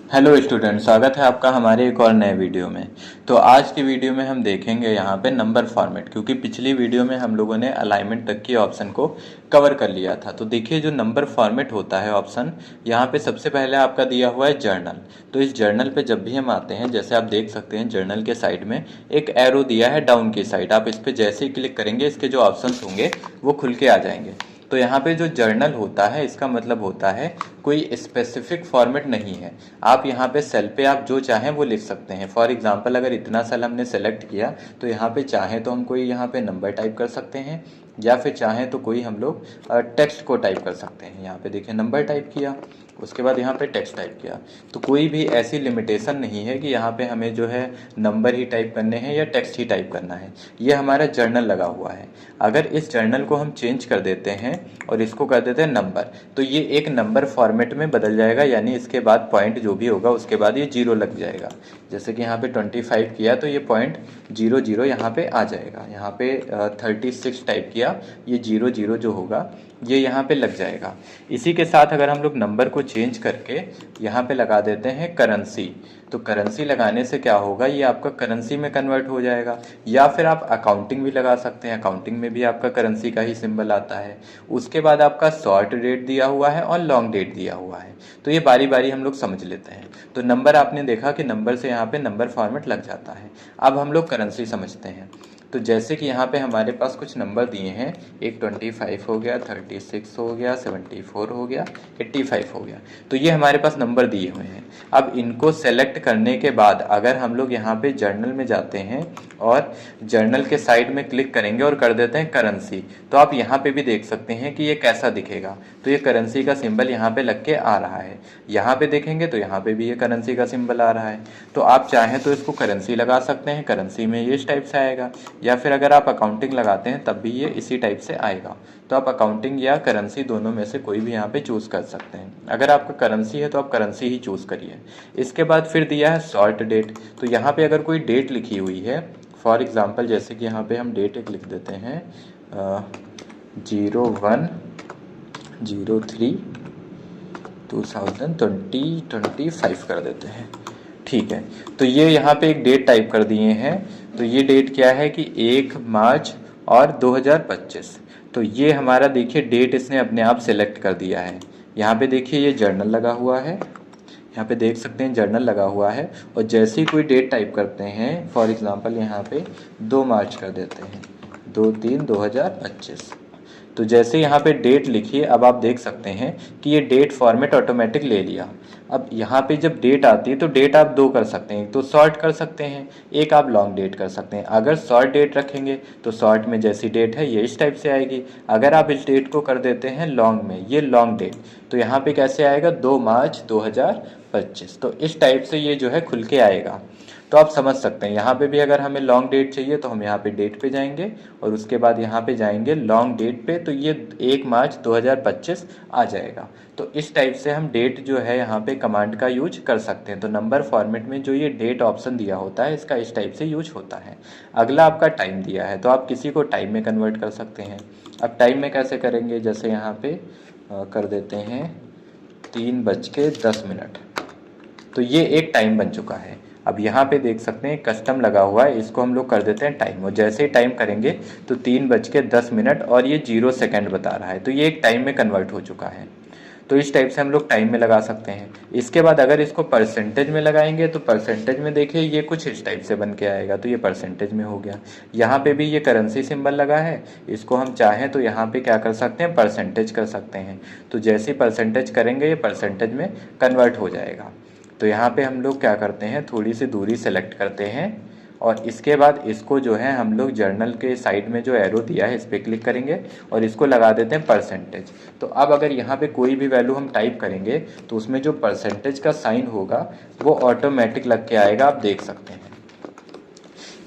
Hello student, स्वागत है आपका हमारे एक और नए वीडियो में। तो आज की वीडियो में हम देखेंगे यहाँ पे नंबर फॉर्मेट, क्योंकि पिछली वीडियो में हम लोगों ने अलाइनमेंट तक की ऑप्शन को कवर कर लिया था। तो देखिए, जो नंबर फॉर्मेट होता है ऑप्शन, यहाँ पे सबसे पहले आपका दिया हुआ है जर्नल। तो इस जर्नल पे जब भी हम आते हैं, जैसे आप देख सकते हैं जर्नल के साइड में एक एरो दिया है डाउन की साइड। आप इस पर जैसे ही क्लिक करेंगे, इसके जो ऑप्शन होंगे वो खुल के आ जाएंगे। तो यहाँ पे जो जर्नल होता है, इसका मतलब होता है कोई स्पेसिफिक फॉर्मेट नहीं है। आप यहाँ पे सेल पे आप जो चाहें वो लिख सकते हैं। फॉर एग्जांपल, अगर इतना सेल हमने सेलेक्ट किया तो यहाँ पे चाहें तो हम कोई यहाँ पे नंबर टाइप कर सकते हैं, या फिर चाहें तो कोई हम लोग टेक्स्ट को टाइप कर सकते हैं। यहाँ पे देखिए, नंबर टाइप किया, उसके बाद यहाँ पे टेक्स्ट टाइप किया। तो कोई भी ऐसी लिमिटेशन नहीं है कि यहाँ पे हमें जो है नंबर ही टाइप करने हैं या टेक्स्ट ही टाइप करना है। ये हमारा जर्नल लगा हुआ है। अगर इस जर्नल को हम चेंज कर देते हैं और इसको कर देते हैं नंबर, तो ये एक नंबर फॉर्मेट में बदल जाएगा, यानी इसके बाद पॉइंट जो भी होगा उसके बाद ये जीरो लग जाएगा। जैसे कि यहाँ पे 25 किया तो ये पॉइंट 00 यहाँ पे आ जाएगा। यहाँ पे 36 टाइप किया, ये 00 जो होगा ये यहाँ पे लग जाएगा। इसी के साथ अगर हम लोग नंबर को चेंज करके यहाँ पे लगा देते हैं करेंसी, तो करेंसी लगाने से क्या होगा, ये आपका करेंसी में कन्वर्ट हो जाएगा। या फिर आप अकाउंटिंग भी लगा सकते हैं, अकाउंटिंग में भी आपका करेंसी का ही सिंबल आता है। उसके बाद आपका शॉर्ट डेट दिया हुआ है और लॉन्ग डेट दिया हुआ है। तो ये बारी बारी हम लोग समझ लेते हैं। तो नंबर आपने देखा कि नंबर से यहाँ पे नंबर फॉर्मेट लग जाता है। अब हम लोग करेंसी समझते हैं। तो जैसे कि यहाँ पे हमारे पास कुछ नंबर दिए हैं, एक 25 हो गया, 36 हो गया, 74 हो गया, 85 हो गया। तो ये हमारे पास नंबर दिए हुए हैं। अब इनको सेलेक्ट करने के बाद अगर हम लोग यहाँ पे जर्नल में जाते हैं और जर्नल के साइड में क्लिक करेंगे और कर देते हैं करेंसी, तो आप यहाँ पे भी देख सकते हैं कि ये कैसा दिखेगा। तो ये करेंसी का सिंबल यहाँ पे लग के आ रहा है। यहाँ पे देखेंगे तो यहाँ पे भी ये करेंसी का सिंबल आ रहा है। तो आप चाहें तो इसको करेंसी लगा सकते हैं, करेंसी में ये इस टाइप से आएगा। या फिर अगर आप अकाउंटिंग लगाते हैं तब भी ये इसी टाइप से आएगा। तो आप अकाउंटिंग या करेंसी दोनों में से कोई भी यहाँ पे चूज़ कर सकते हैं। अगर आपका करेंसी है तो आप करेंसी ही चूज़ करिए। इसके बाद फिर दिया है शॉर्ट डेट। तो यहाँ पे अगर कोई डेट लिखी हुई है, फॉर एग्जांपल जैसे कि यहाँ पे हम डेट एक लिख देते हैं 01/03/2025 कर देते हैं। ठीक है, तो ये यहाँ पे एक डेट टाइप कर दिए हैं। तो ये डेट क्या है कि 1 मार्च और 2025। तो ये हमारा देखिए डेट इसने अपने आप सेलेक्ट कर दिया है। यहाँ पे देखिए ये जर्नल लगा हुआ है, यहाँ पे देख सकते हैं जर्नल लगा हुआ है। और जैसे ही कोई डेट टाइप करते हैं, फॉर एग्जांपल यहाँ पे 2 मार्च कर देते हैं, 2/3/2025। तो जैसे यहाँ पे डेट लिखिए, अब आप देख सकते हैं कि ये डेट फॉर्मेट ऑटोमेटिक ले लिया। अब यहाँ पे जब डेट आती है तो डेट आप दो कर सकते हैं, तो शॉर्ट कर सकते हैं, एक आप लॉन्ग डेट कर सकते हैं। अगर शॉर्ट डेट रखेंगे तो शॉर्ट में जैसी डेट है ये इस टाइप से आएगी। अगर आप इस डेट को कर देते हैं लॉन्ग में, ये लॉन्ग डेट, तो यहाँ पे कैसे आएगा, 2 मार्च 2025। तो इस टाइप से ये जो है खुल के आएगा। तो आप समझ सकते हैं, यहाँ पे भी अगर हमें लॉन्ग डेट चाहिए तो हम यहाँ पे डेट पे जाएंगे और उसके बाद यहाँ पे जाएंगे लॉन्ग डेट पे, तो ये 1 मार्च 2025 आ जाएगा। तो इस टाइप से हम डेट जो है यहाँ पे कमांड का यूज कर सकते हैं। तो नंबर फॉर्मेट में जो ये डेट ऑप्शन दिया होता है, इसका इस टाइप से यूज होता है। अगला आपका टाइम दिया है, तो आप किसी को टाइम में कन्वर्ट कर सकते हैं। अब टाइम में कैसे करेंगे, जैसे यहाँ पे कर देते हैं 3:10। तो ये एक टाइम बन चुका है। अब यहाँ पे देख सकते हैं कस्टम लगा हुआ है, इसको हम लोग कर देते हैं टाइम। और जैसे ही टाइम करेंगे तो 3:10 और ये 0 सेकेंड बता रहा है, तो ये एक टाइम में कन्वर्ट हो चुका है। तो इस टाइप से हम लोग टाइम में लगा सकते हैं। इसके बाद अगर इसको परसेंटेज में लगाएंगे तो परसेंटेज में देखिए ये कुछ इस टाइप से बन के आएगा, तो ये परसेंटेज में हो गया। यहाँ पे भी ये करेंसी सिंबल लगा है, इसको हम चाहें तो यहाँ पे क्या कर सकते हैं, परसेंटेज कर सकते हैं। तो जैसे ही परसेंटेज करेंगे ये परसेंटेज में कन्वर्ट हो जाएगा। तो यहाँ पे हम लोग क्या करते हैं, थोड़ी सी दूरी सेलेक्ट करते हैं और इसके बाद इसको जो है हम लोग जर्नल के साइड में जो एरो दिया है इस पर क्लिक करेंगे और इसको लगा देते हैं परसेंटेज। तो अब अगर यहाँ पे कोई भी वैल्यू हम टाइप करेंगे तो उसमें जो परसेंटेज का साइन होगा वो ऑटोमेटिक लग के आएगा, आप देख सकते हैं।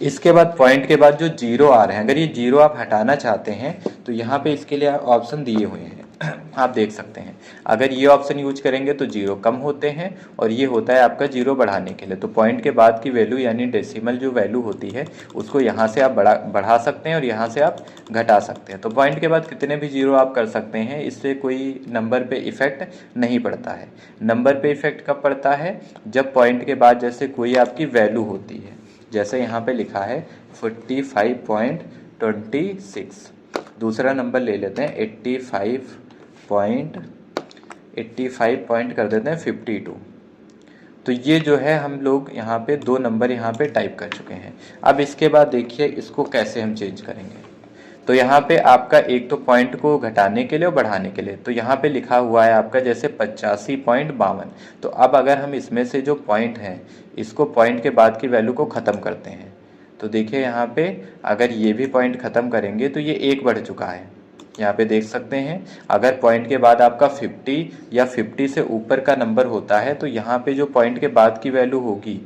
इसके बाद पॉइंट के बाद जो जीरो आ रहे हैं, अगर ये जीरो आप हटाना चाहते हैं तो यहाँ पे इसके लिए ऑप्शन दिए हुए हैं। आप देख सकते हैं। अगर ये ऑप्शन यूज करेंगे तो जीरो कम होते हैं और ये होता है आपका जीरो बढ़ाने के लिए। तो पॉइंट के बाद की वैल्यू यानी डेसिमल जो वैल्यू होती है उसको यहाँ से आप बढ़ा सकते हैं और यहाँ से आप घटा सकते हैं। तो पॉइंट के बाद कितने भी जीरो आप कर सकते हैं, इससे कोई नंबर पे इफेक्ट नहीं पड़ता है। नंबर पे इफेक्ट कब पड़ता है, जब पॉइंट के बाद जैसे कोई आपकी वैल्यू होती है, जैसे यहाँ पे लिखा है 45.26। दूसरा नंबर ले लेते हैं 85 पॉइंट कर देते हैं 52। तो ये जो है हम लोग यहाँ पे दो नंबर यहाँ पे टाइप कर चुके हैं। अब इसके बाद देखिए इसको कैसे हम चेंज करेंगे। तो यहाँ पे आपका एक तो पॉइंट को घटाने के लिए और बढ़ाने के लिए, तो यहाँ पे लिखा हुआ है आपका जैसे 85.52। तो अब अगर हम इसमें से जो पॉइंट है इसको पॉइंट के बाद की वैल्यू को ख़त्म करते हैं, तो देखिए यहाँ पे अगर ये भी पॉइंट ख़त्म करेंगे तो ये एक बढ़ चुका है। यहाँ पे देख सकते हैं अगर पॉइंट के बाद आपका 50 या 50 से ऊपर का नंबर होता है तो यहाँ पे जो पॉइंट के बाद की वैल्यू होगी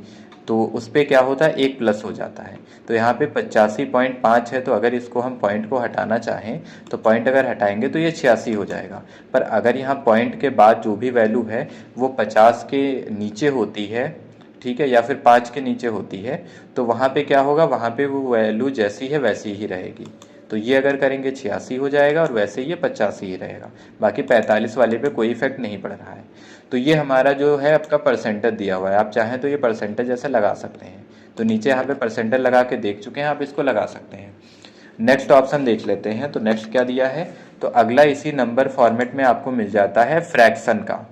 तो उस पर क्या होता है, एक प्लस हो जाता है। तो यहाँ पे 85.5 है, तो अगर इसको हम पॉइंट को हटाना चाहें तो पॉइंट अगर हटाएंगे तो ये 86 हो जाएगा। पर अगर यहाँ पॉइंट के बाद जो भी वैल्यू है वो 50 के नीचे होती है, ठीक है, या फिर 5 के नीचे होती है, तो वहाँ पे क्या होगा, वहाँ पे वो वैल्यू जैसी है वैसी ही रहेगी। तो ये अगर करेंगे 86 हो जाएगा और वैसे ये 85 ही रहेगा। बाकी 45 वाले पे कोई इफेक्ट नहीं पड़ रहा है। तो ये हमारा जो है आपका परसेंटेज दिया हुआ है। आप चाहें तो ये परसेंटेज ऐसे लगा सकते हैं। तो नीचे यहाँ पे परसेंटेज लगा के देख चुके हैं, आप इसको लगा सकते हैं। नेक्स्ट ऑप्शन देख लेते हैं। तो नेक्स्ट क्या दिया है, तो अगला इसी नंबर फॉर्मेट में आपको मिल जाता है फ्रैक्शन का।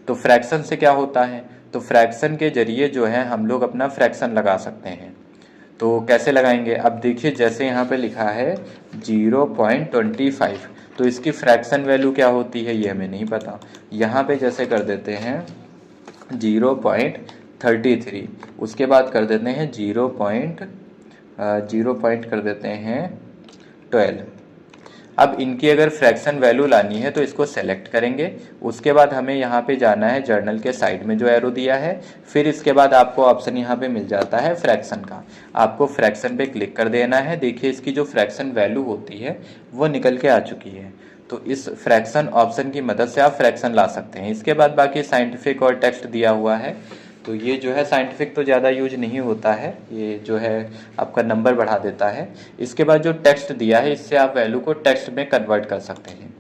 तो फ्रैक्शन से क्या होता है, तो फ्रैक्शन के जरिए जो है हम लोग अपना फ्रैक्शन लगा सकते हैं। तो कैसे लगाएंगे, अब देखिए जैसे यहाँ पे लिखा है 0.25, तो इसकी फ्रैक्शन वैल्यू क्या होती है ये हमें नहीं पता। यहाँ पे जैसे कर देते हैं 0.33, उसके बाद कर देते हैं 0 पॉइंट कर देते हैं 12। अब इनकी अगर फ्रैक्शन वैल्यू लानी है तो इसको सेलेक्ट करेंगे। उसके बाद हमें यहाँ पे जाना है जर्नल के साइड में जो एरो दिया है, फिर इसके बाद आपको ऑप्शन यहाँ पे मिल जाता है फ्रैक्शन का। आपको फ्रैक्शन पे क्लिक कर देना है। देखिए इसकी जो फ्रैक्शन वैल्यू होती है वो निकल के आ चुकी है। तो इस फ्रैक्शन ऑप्शन की मदद से आप फ्रैक्शन ला सकते हैं। इसके बाद बाकी साइंटिफिक और टेक्स्ट दिया हुआ है। तो ये जो है साइंटिफिक तो ज़्यादा यूज नहीं होता है, ये जो है आपका नंबर बढ़ा देता है। इसके बाद जो टेक्स्ट दिया है इससे आप वैल्यू को टेक्स्ट में कन्वर्ट कर सकते हैं।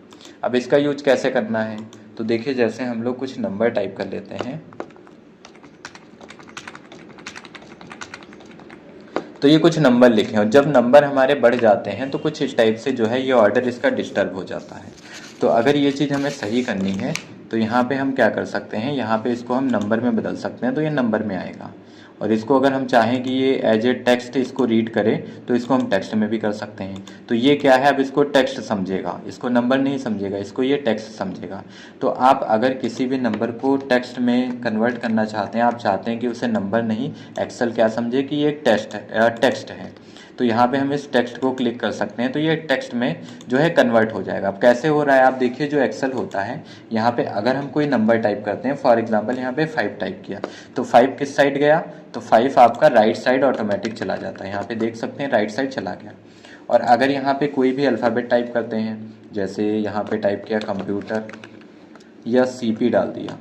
अब इसका यूज कैसे करना है, तो देखिए जैसे हम लोग कुछ नंबर टाइप कर लेते हैं, तो ये कुछ नंबर लिखे और जब नंबर हमारे बढ़ जाते हैं तो कुछ इस टाइप से जो है ये ऑर्डर इसका डिस्टर्ब हो जाता है। तो अगर ये चीज़ हमें सही करनी है तो यहाँ पे हम क्या कर सकते हैं, यहाँ पे इसको हम नंबर में बदल सकते हैं, तो ये नंबर में आएगा। और इसको अगर हम चाहें कि ये एज ए टेक्स्ट इसको रीड करे तो इसको हम टेक्स्ट में भी कर सकते हैं। तो ये क्या है, अब इसको टेक्स्ट समझेगा, इसको नंबर नहीं समझेगा, इसको ये टेक्स्ट समझेगा। तो आप अगर किसी भी नंबर को टेक्स्ट में कन्वर्ट करना चाहते हैं, आप चाहते हैं कि उसे नंबर नहीं एक्सेल क्या समझे कि ये एक टेक्स्ट है, तो यहाँ पे हम इस टेक्स्ट को क्लिक कर सकते हैं, तो ये टेक्स्ट में जो है कन्वर्ट हो जाएगा। अब कैसे हो रहा है आप देखिए, जो एक्सेल होता है यहाँ पे अगर हम कोई नंबर टाइप करते हैं, फॉर एग्जांपल यहाँ पे 5 टाइप किया, तो 5 किस साइड गया, तो 5 आपका राइट साइड ऑटोमेटिक चला जाता है। यहाँ पे देख सकते हैं राइट साइड चला गया। और अगर यहाँ पे कोई भी अल्फ़ाबेट टाइप करते हैं, जैसे यहाँ पे टाइप किया कंप्यूटर या CP डाल दिया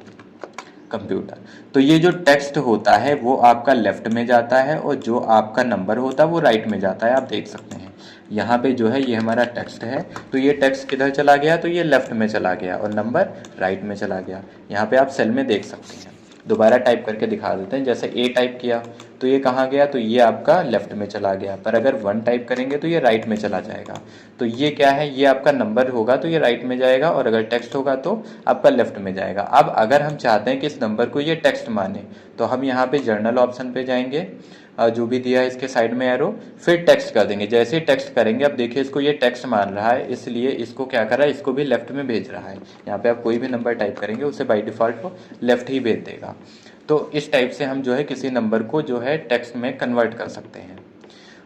कंप्यूटर, तो ये जो टेक्स्ट होता है वो आपका लेफ्ट में जाता है और जो आपका नंबर होता है वो राइट में जाता है। आप देख सकते हैं यहाँ पे जो है ये हमारा टेक्स्ट है, तो ये टेक्स्ट किधर चला गया, तो ये लेफ्ट में चला गया और नंबर राइट में चला गया। यहाँ पे आप सेल में देख सकते हैं। दोबारा टाइप करके दिखा देते हैं, जैसे A टाइप किया तो ये कहाँ गया, तो ये आपका लेफ्ट में चला गया। पर अगर 1 टाइप करेंगे तो ये राइट में चला जाएगा। तो ये क्या है, ये आपका नंबर होगा तो ये राइट में जाएगा और अगर टेक्स्ट होगा तो आपका लेफ्ट में जाएगा। अब अगर हम चाहते हैं कि इस नंबर को ये टेक्स्ट माने तो हम यहाँ पे जर्नल ऑप्शन पे जाएंगे, जो भी दिया है इसके साइड में एरो, फिर टेक्स्ट कर देंगे। जैसे ही टेक्स्ट करेंगे, अब देखिए इसको ये टेक्स्ट मान रहा है, इसलिए इसको क्या कर रहा है, इसको भी लेफ्ट में भेज रहा है। यहाँ पे आप कोई भी नंबर टाइप करेंगे उसे बाय डिफ़ॉल्ट वो लेफ्ट ही भेज देगा। तो इस टाइप से हम जो है किसी नंबर को जो है टेक्स्ट में कन्वर्ट कर सकते हैं।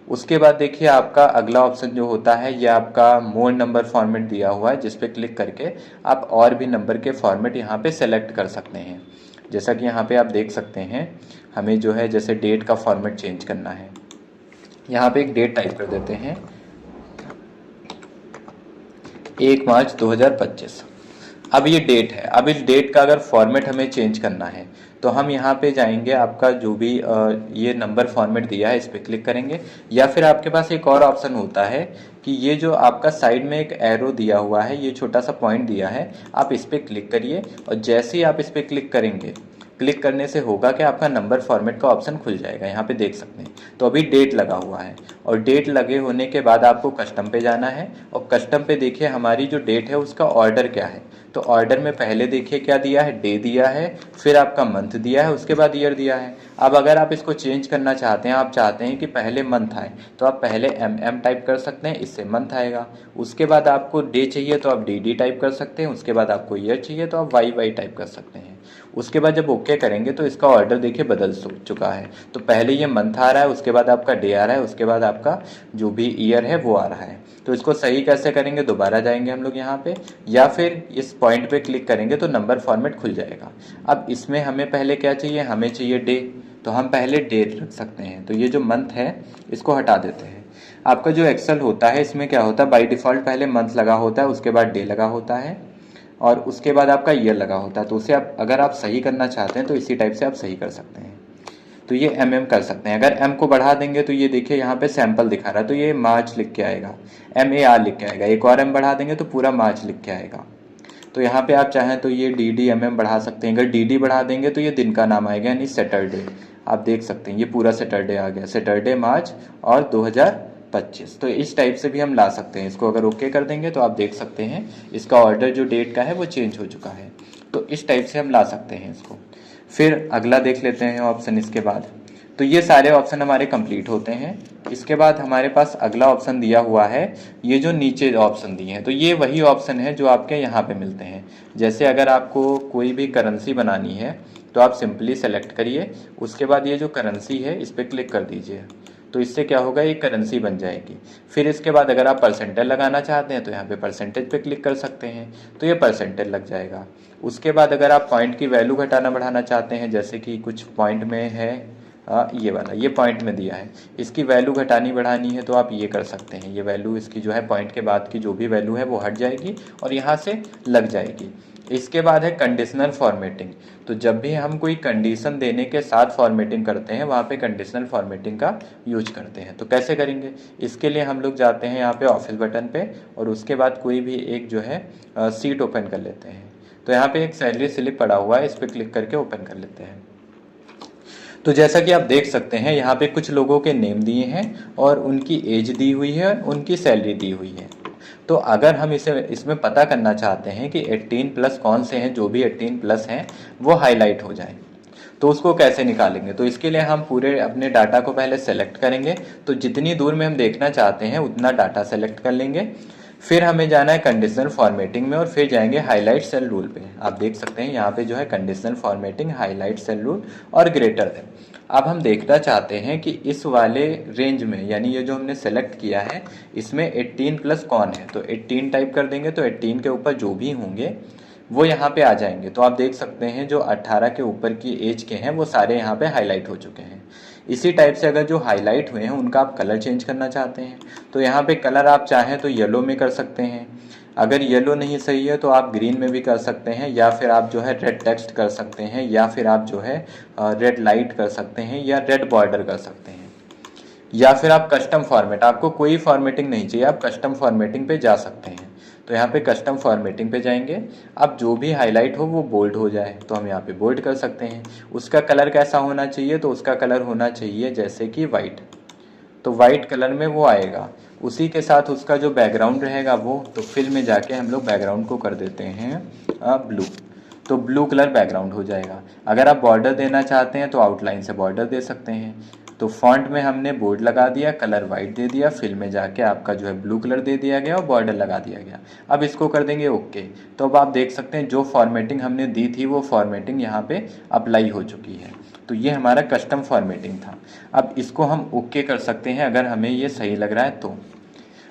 उसके बाद देखिए आपका अगला ऑप्शन जो होता है ये आपका मोर नंबर फॉर्मेट दिया हुआ है, जिस पे क्लिक करके आप और भी नंबर के फॉर्मेट यहाँ पे सेलेक्ट कर सकते हैं। जैसा कि यहाँ पे आप देख सकते हैं, हमें जो है जैसे डेट का फॉर्मेट चेंज करना है, यहाँ पे एक डेट टाइप कर देते हैं 1 मार्च 2025। अब ये डेट है। अब इस डेट का अगर फॉर्मेट हमें चेंज करना है तो हम यहाँ पे जाएंगे, आपका जो भी ये नंबर फॉर्मेट दिया है इस पर क्लिक करेंगे, या फिर आपके पास एक और ऑप्शन होता है कि ये जो आपका साइड में एक एरो दिया हुआ है, ये छोटा सा पॉइंट दिया है, आप इस पर क्लिक करिए और जैसे ही आप इस पर क्लिक करेंगे, क्लिक करने से होगा कि आपका नंबर फॉर्मेट का ऑप्शन खुल जाएगा। यहाँ पे देख सकते हैं तो अभी डेट लगा हुआ है, और डेट लगे होने के बाद आपको कस्टम पे जाना है, और कस्टम पे देखिए हमारी जो डेट है उसका ऑर्डर क्या है। तो ऑर्डर में पहले देखिए क्या दिया है, डे दिया है, फिर आपका मंथ दिया है, उसके बाद ईयर दिया है। अब अगर आप इसको चेंज करना चाहते हैं, आप चाहते हैं कि पहले मंथ आए, तो आप पहले एम टाइप कर सकते हैं, इससे मंथ आएगा। उसके बाद आपको डे चाहिए तो आप डी टाइप कर सकते हैं, उसके बाद आपको ईयर चाहिए तो आप वाई टाइप कर सकते हैं। उसके बाद जब ओके करेंगे तो इसका ऑर्डर देखिए बदल चुका है। तो पहले ये मंथ आ रहा है, उसके बाद आपका डे आ रहा है, उसके बाद आपका जो भी ईयर है वो आ रहा है। तो इसको सही कैसे करेंगे, दोबारा जाएंगे हम लोग यहाँ पे, या फिर इस पॉइंट पे क्लिक करेंगे तो नंबर फॉर्मेट खुल जाएगा। अब इसमें हमें पहले क्या चाहिए, हमें चाहिए डे, तो हम पहले डेट रख सकते हैं। तो ये जो मंथ है इसको हटा देते हैं। आपका जो एक्सेल होता है इसमें क्या होता है, बाई डिफ़ॉल्ट पहले मंथ लगा होता है, उसके बाद डे लगा होता है, और उसके बाद आपका ईयर लगा होता है। तो उसे आप अगर आप सही करना चाहते हैं तो इसी टाइप से आप सही कर सकते हैं। तो ये कर सकते हैं। अगर एम को बढ़ा देंगे तो ये देखिए यहाँ पे सैंपल दिखा रहा है, तो ये मार्च लिख के आएगा, MAR लिख के आएगा। एक और एम बढ़ा देंगे तो पूरा मार्च लिख के आएगा। तो यहाँ पे आप चाहें तो ये DD बढ़ा सकते हैं। अगर DD बढ़ा देंगे तो ये दिन का नाम आएगा, यानी सैटरडे। आप देख सकते हैं ये पूरा सैटरडे आ गया, सैटरडे मार्च और 2025। तो इस टाइप से भी हम ला सकते हैं इसको। अगर ओके कर देंगे तो आप देख सकते हैं इसका ऑर्डर जो डेट का है वो चेंज हो चुका है। तो इस टाइप से हम ला सकते हैं इसको। फिर अगला देख लेते हैं ऑप्शन इसके बाद। तो ये सारे ऑप्शन हमारे कंप्लीट होते हैं। इसके बाद हमारे पास अगला ऑप्शन दिया हुआ है, ये जो नीचे ऑप्शन दिए हैं, तो ये वही ऑप्शन है जो आपके यहाँ पे मिलते हैं। जैसे अगर आपको कोई भी करेंसी बनानी है तो आप सिंपली सेलेक्ट करिए, उसके बाद ये जो करेंसी है इस पर क्लिक कर दीजिए, तो इससे क्या होगा, ये करेंसी बन जाएगी। फिर इसके बाद अगर आप परसेंटेज लगाना चाहते हैं तो यहाँ पे परसेंटेज पे क्लिक कर सकते हैं, तो ये परसेंटेज लग जाएगा। उसके बाद अगर आप पॉइंट की वैल्यू घटाना बढ़ाना चाहते हैं, जैसे कि कुछ पॉइंट में है, ये वाला ये पॉइंट में दिया है, इसकी वैल्यू घटानी बढ़ानी है तो आप ये कर सकते हैं। ये वैल्यू इसकी जो है पॉइंट के बाद की जो भी वैल्यू है वो हट जाएगी और यहाँ से लग जाएगी। इसके बाद है कंडीशनल फॉर्मेटिंग। तो जब भी हम कोई कंडीशन देने के साथ फॉर्मेटिंग करते हैं वहाँ पे कंडीशनल फॉर्मेटिंग का यूज करते हैं। तो कैसे करेंगे, इसके लिए हम लोग जाते हैं यहाँ पे ऑफिस बटन पे, और उसके बाद कोई भी एक जो है सीट ओपन कर लेते हैं। तो यहाँ पे एक सैलरी स्लिप पड़ा हुआ है, इस पर क्लिक करके ओपन कर लेते हैं। तो जैसा कि आप देख सकते हैं यहाँ पे कुछ लोगों के नेम दिए हैं और उनकी एज दी हुई है, उनकी सैलरी दी हुई है। तो अगर हम इसमें पता करना चाहते हैं कि 18 प्लस कौन से हैं, जो भी 18 प्लस हैं वो हाईलाइट हो जाए, तो उसको कैसे निकालेंगे। तो इसके लिए हम पूरे अपने डाटा को पहले सेलेक्ट करेंगे। तो जितनी दूर में हम देखना चाहते हैं उतना डाटा सेलेक्ट कर लेंगे। फिर हमें जाना है कंडीशनल फॉर्मेटिंग में, और फिर जाएंगे हाईलाइट सेल रूल पे। आप देख सकते हैं यहाँ पे जो है conditional formatting, highlight cell rule और ग्रेटर देन। अब हम देखना चाहते हैं कि इस वाले रेंज में, यानी ये जो हमने सेलेक्ट किया है इसमें 18 प्लस कौन है, तो 18 टाइप कर देंगे। तो 18 के ऊपर जो भी होंगे वो यहाँ पे आ जाएंगे। तो आप देख सकते हैं जो 18 के ऊपर की एज के हैं वो सारे यहाँ पे हाईलाइट हो चुके हैं। इसी टाइप से अगर जो हाईलाइट हुए हैं उनका आप कलर चेंज करना चाहते हैं तो यहाँ पे कलर आप चाहें तो येलो में कर सकते हैं। अगर येलो नहीं सही है तो आप ग्रीन में भी कर सकते हैं, या फिर आप जो है रेड टेक्स्ट कर सकते हैं, या फिर आप जो है रेड लाइट कर सकते हैं, या रेड बॉर्डर कर सकते हैं, या फिर आप कस्टम फॉर्मेट, आपको कोई फॉर्मेटिंग नहीं चाहिए आप कस्टम फॉर्मेटिंग पे जा सकते हैं। तो यहाँ पे कस्टम फॉर्मेटिंग पे जाएंगे। अब जो भी हाईलाइट हो वो बोल्ड हो जाए तो हम यहाँ पे बोल्ड कर सकते हैं। उसका कलर कैसा होना चाहिए, तो उसका कलर होना चाहिए जैसे कि वाइट, तो वाइट कलर में वो आएगा। उसी के साथ उसका जो बैकग्राउंड रहेगा वो, तो फिल में जाके हम लोग बैकग्राउंड को कर देते हैं ब्लू, तो ब्लू कलर बैकग्राउंड हो जाएगा। अगर आप बॉर्डर देना चाहते हैं तो आउटलाइन से बॉर्डर दे सकते हैं। तो फॉन्ट में हमने बोर्ड लगा दिया, कलर वाइट दे दिया, फिल में जाके आपका जो है ब्लू कलर दे दिया गया और बॉर्डर लगा दिया गया। अब इसको कर देंगे ओके। तो अब आप देख सकते हैं जो फॉर्मेटिंग हमने दी थी वो फॉर्मेटिंग यहाँ पे अप्लाई हो चुकी है। तो ये हमारा कस्टम फॉर्मेटिंग था। अब इसको हम ओके कर सकते हैं अगर हमें ये सही लग रहा है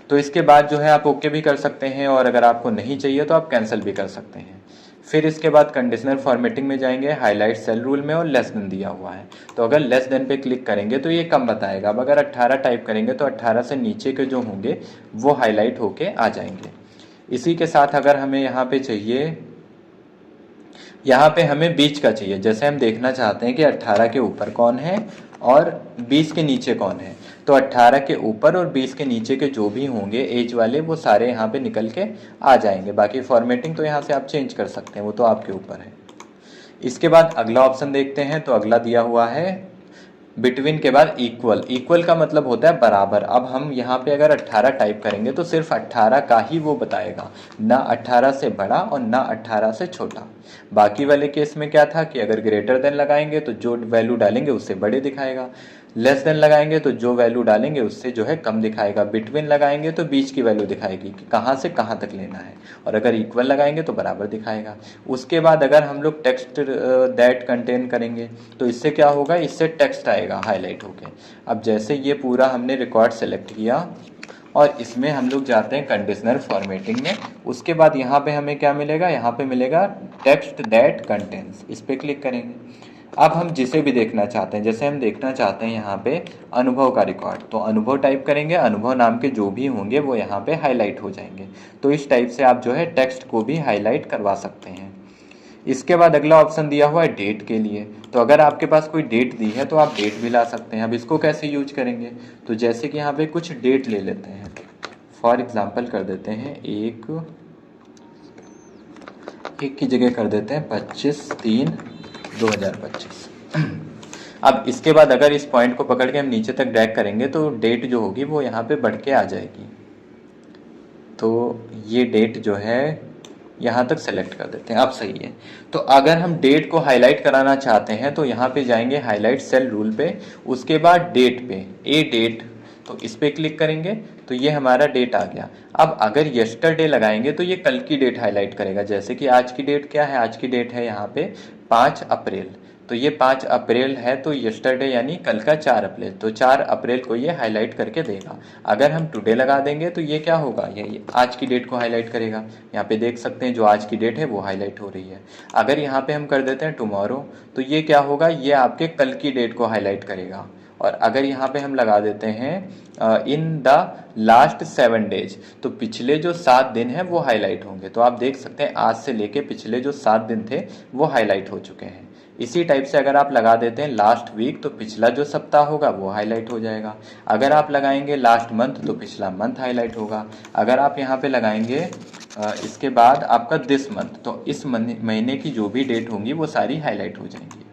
तो इसके बाद जो है आप ओके भी कर सकते हैं, और अगर आपको नहीं चाहिए तो आप कैंसिल भी कर सकते हैं। फिर इसके बाद कंडीशनल फॉर्मेटिंग में जाएंगे, हाईलाइट सेल रूल में, और लेस देन दिया हुआ है। तो अगर लेस देन पे क्लिक करेंगे तो ये कम बताएगा। अब अगर 18 टाइप करेंगे तो 18 से नीचे के जो होंगे वो हाईलाइट होके आ जाएंगे। इसी के साथ अगर हमें यहाँ पे चाहिए यहाँ पे हमें बीच का चाहिए। जैसे हम देखना चाहते हैं कि 18 के ऊपर कौन है और 20 के नीचे कौन है, तो 18 के ऊपर और 20 के नीचे के जो भी होंगे एज वाले वो सारे यहाँ पे निकल के आ जाएंगे। बाकी फॉर्मेटिंग तो यहाँ से आप चेंज कर सकते हैं, वो तो आपके ऊपर है। इसके बाद अगला ऑप्शन देखते हैं। तो अगला दिया हुआ है बिटवीन के बाद इक्वल। इक्वल का मतलब होता है बराबर। अब हम यहाँ पे अगर 18 टाइप करेंगे तो सिर्फ 18 का ही वो बताएगा, ना 18 से बड़ा और ना 18 से छोटा। बाकी वाले केस में क्या था कि अगर ग्रेटर देन लगाएंगे तो जो वैल्यू डालेंगे उससे बड़े दिखाएगा, लेस देन लगाएंगे तो जो वैल्यू डालेंगे उससे जो है कम दिखाएगा, बिटवीन लगाएंगे तो बीच की वैल्यू दिखाएगी कि कहाँ से कहाँ तक लेना है, और अगर इक्वल लगाएंगे तो बराबर दिखाएगा। उसके बाद अगर हम लोग टेक्स्ट दैट कंटेन करेंगे तो इससे क्या होगा, इससे टेक्स्ट आएगा हाईलाइट होके। अब जैसे ये पूरा हमने रिकॉर्ड सेलेक्ट किया और इसमें हम लोग जाते हैं कंडीशनल फॉर्मेटिंग में। उसके बाद यहाँ पे हमें क्या मिलेगा, यहाँ पे मिलेगा टेक्स्ट दैट कंटेन्स, इस पर क्लिक करेंगे। अब हम जिसे भी देखना चाहते हैं, जैसे हम देखना चाहते हैं यहाँ पे अनुभव का रिकॉर्ड, तो अनुभव टाइप करेंगे, अनुभव नाम के जो भी होंगे वो यहाँ पे हाईलाइट हो जाएंगे। तो इस टाइप से आप जो है टेक्स्ट को भी हाईलाइट करवा सकते हैं। इसके बाद अगला ऑप्शन दिया हुआ है डेट के लिए। तो अगर आपके पास कोई डेट दी है तो आप डेट भी ला सकते हैं। अब इसको कैसे यूज करेंगे, तो जैसे कि यहाँ पे कुछ डेट ले लेते हैं। फॉर एग्जाम्पल कर देते हैं एक की जगह कर देते हैं 25/3/2025। अब इसके बाद अगर इस पॉइंट को पकड़ के हम नीचे तक ड्रैग करेंगे तो डेट जो होगी वो यहाँ पे बढ़ के आ जाएगी। तो ये डेट जो है यहाँ तक सेलेक्ट कर देते हैं। अब सही है। तो अगर हम डेट को हाईलाइट कराना चाहते हैं तो यहाँ पे जाएंगे हाईलाइट सेल रूल पे, उसके बाद डेट पे, ए डेट, तो इस पे क्लिक करेंगे तो ये हमारा डेट आ गया। अब अगर यस्टरडे लगाएंगे तो ये कल की डेट हाईलाइट करेगा। जैसे कि आज की डेट क्या है, आज की डेट है यहाँ पे 5 अप्रैल, तो ये 5 अप्रैल है, तो यस्टरडे यानी कल का 4 अप्रैल, तो 4 अप्रैल को ये हाईलाइट करके देगा। अगर हम टुडे लगा देंगे तो ये क्या होगा, ये आज की डेट को हाईलाइट करेगा। यहाँ पे देख सकते हैं जो आज की डेट है वो हाईलाइट हो रही है। अगर यहाँ पे हम कर देते हैं टुमारो, तो ये क्या होगा, ये आपके कल की डेट को हाईलाइट करेगा। और अगर यहाँ पे हम लगा देते हैं इन द लास्ट 7 डेज, तो पिछले जो 7 दिन हैं वो हाईलाइट होंगे। तो आप देख सकते हैं आज से लेके पिछले जो 7 दिन थे वो हाईलाइट हो चुके हैं। इसी टाइप से अगर आप लगा देते हैं लास्ट वीक, तो पिछला जो सप्ताह होगा वो हाईलाइट हो जाएगा। अगर आप लगाएंगे लास्ट मंथ, तो पिछला मंथ हाईलाइट होगा। अगर आप यहाँ पे लगाएंगे इसके बाद आपका दिस मंथ, तो इस महीने की जो भी डेट होंगी वो सारी हाईलाइट हो जाएंगी।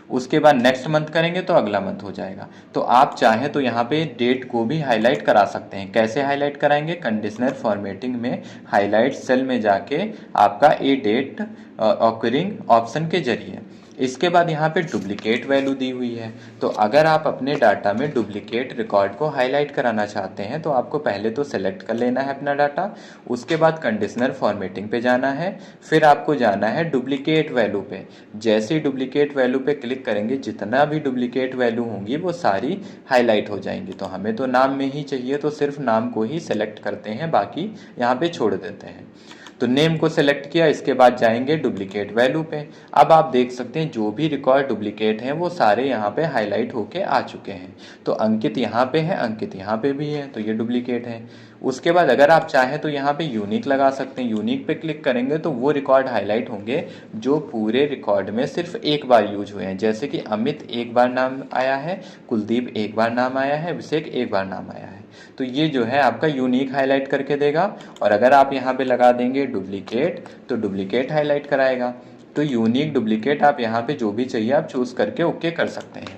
उसके बाद नेक्स्ट मंथ करेंगे तो अगला मंथ हो जाएगा। तो आप चाहें तो यहाँ पे डेट को भी हाईलाइट करा सकते हैं। कैसे हाईलाइट कराएंगे, कंडीशनल फॉर्मेटिंग में हाईलाइट सेल में जाके आपका ए डेट ऑकरिंग ऑप्शन के जरिए। इसके बाद यहाँ पे डुप्लीकेट वैल्यू दी हुई है। तो अगर आप अपने डाटा में डुप्लीकेट रिकॉर्ड को हाईलाइट कराना चाहते हैं तो आपको पहले तो सेलेक्ट कर लेना है अपना डाटा, उसके बाद कंडीशनल फॉर्मेटिंग पे जाना है, फिर आपको जाना है डुप्लीकेट वैल्यू पे। जैसे ही डुप्लीकेट वैल्यू पे क्लिक करेंगे, जितना भी डुप्लीकेट वैल्यू होंगी वो सारी हाईलाइट हो जाएंगी। तो हमें तो नाम में ही चाहिए, तो सिर्फ नाम को ही सेलेक्ट करते हैं, बाकी यहाँ पे छोड़ देते हैं। तो नेम को सेलेक्ट किया, इसके बाद जाएंगे डुप्लीकेट वैल्यू पे। अब आप देख सकते हैं जो भी रिकॉर्ड डुप्लीकेट हैं वो सारे यहाँ पे हाईलाइट होके आ चुके हैं। तो अंकित यहाँ पे है, अंकित यहाँ पे भी है, तो ये डुप्लीकेट है। उसके बाद अगर आप चाहें तो यहाँ पे यूनिक लगा सकते हैं। यूनिक पे क्लिक करेंगे तो वो रिकॉर्ड हाईलाइट होंगे जो पूरे रिकॉर्ड में सिर्फ एक बार यूज हुए हैं। जैसे कि अमित एक बार नाम आया है, कुलदीप एक बार नाम आया है, अभिषेक एक बार नाम आया है। तो ये जो है आपका यूनिक हाईलाइट करके देगा। और अगर आप यहाँ पे लगा देंगे डुप्लीकेट, तो डुप्लीकेट हाईलाइट कराएगा। तो यूनिक डुप्लीकेट आप यहाँ पे जो भी चाहिए आप चूज करके ओके कर सकते हैं।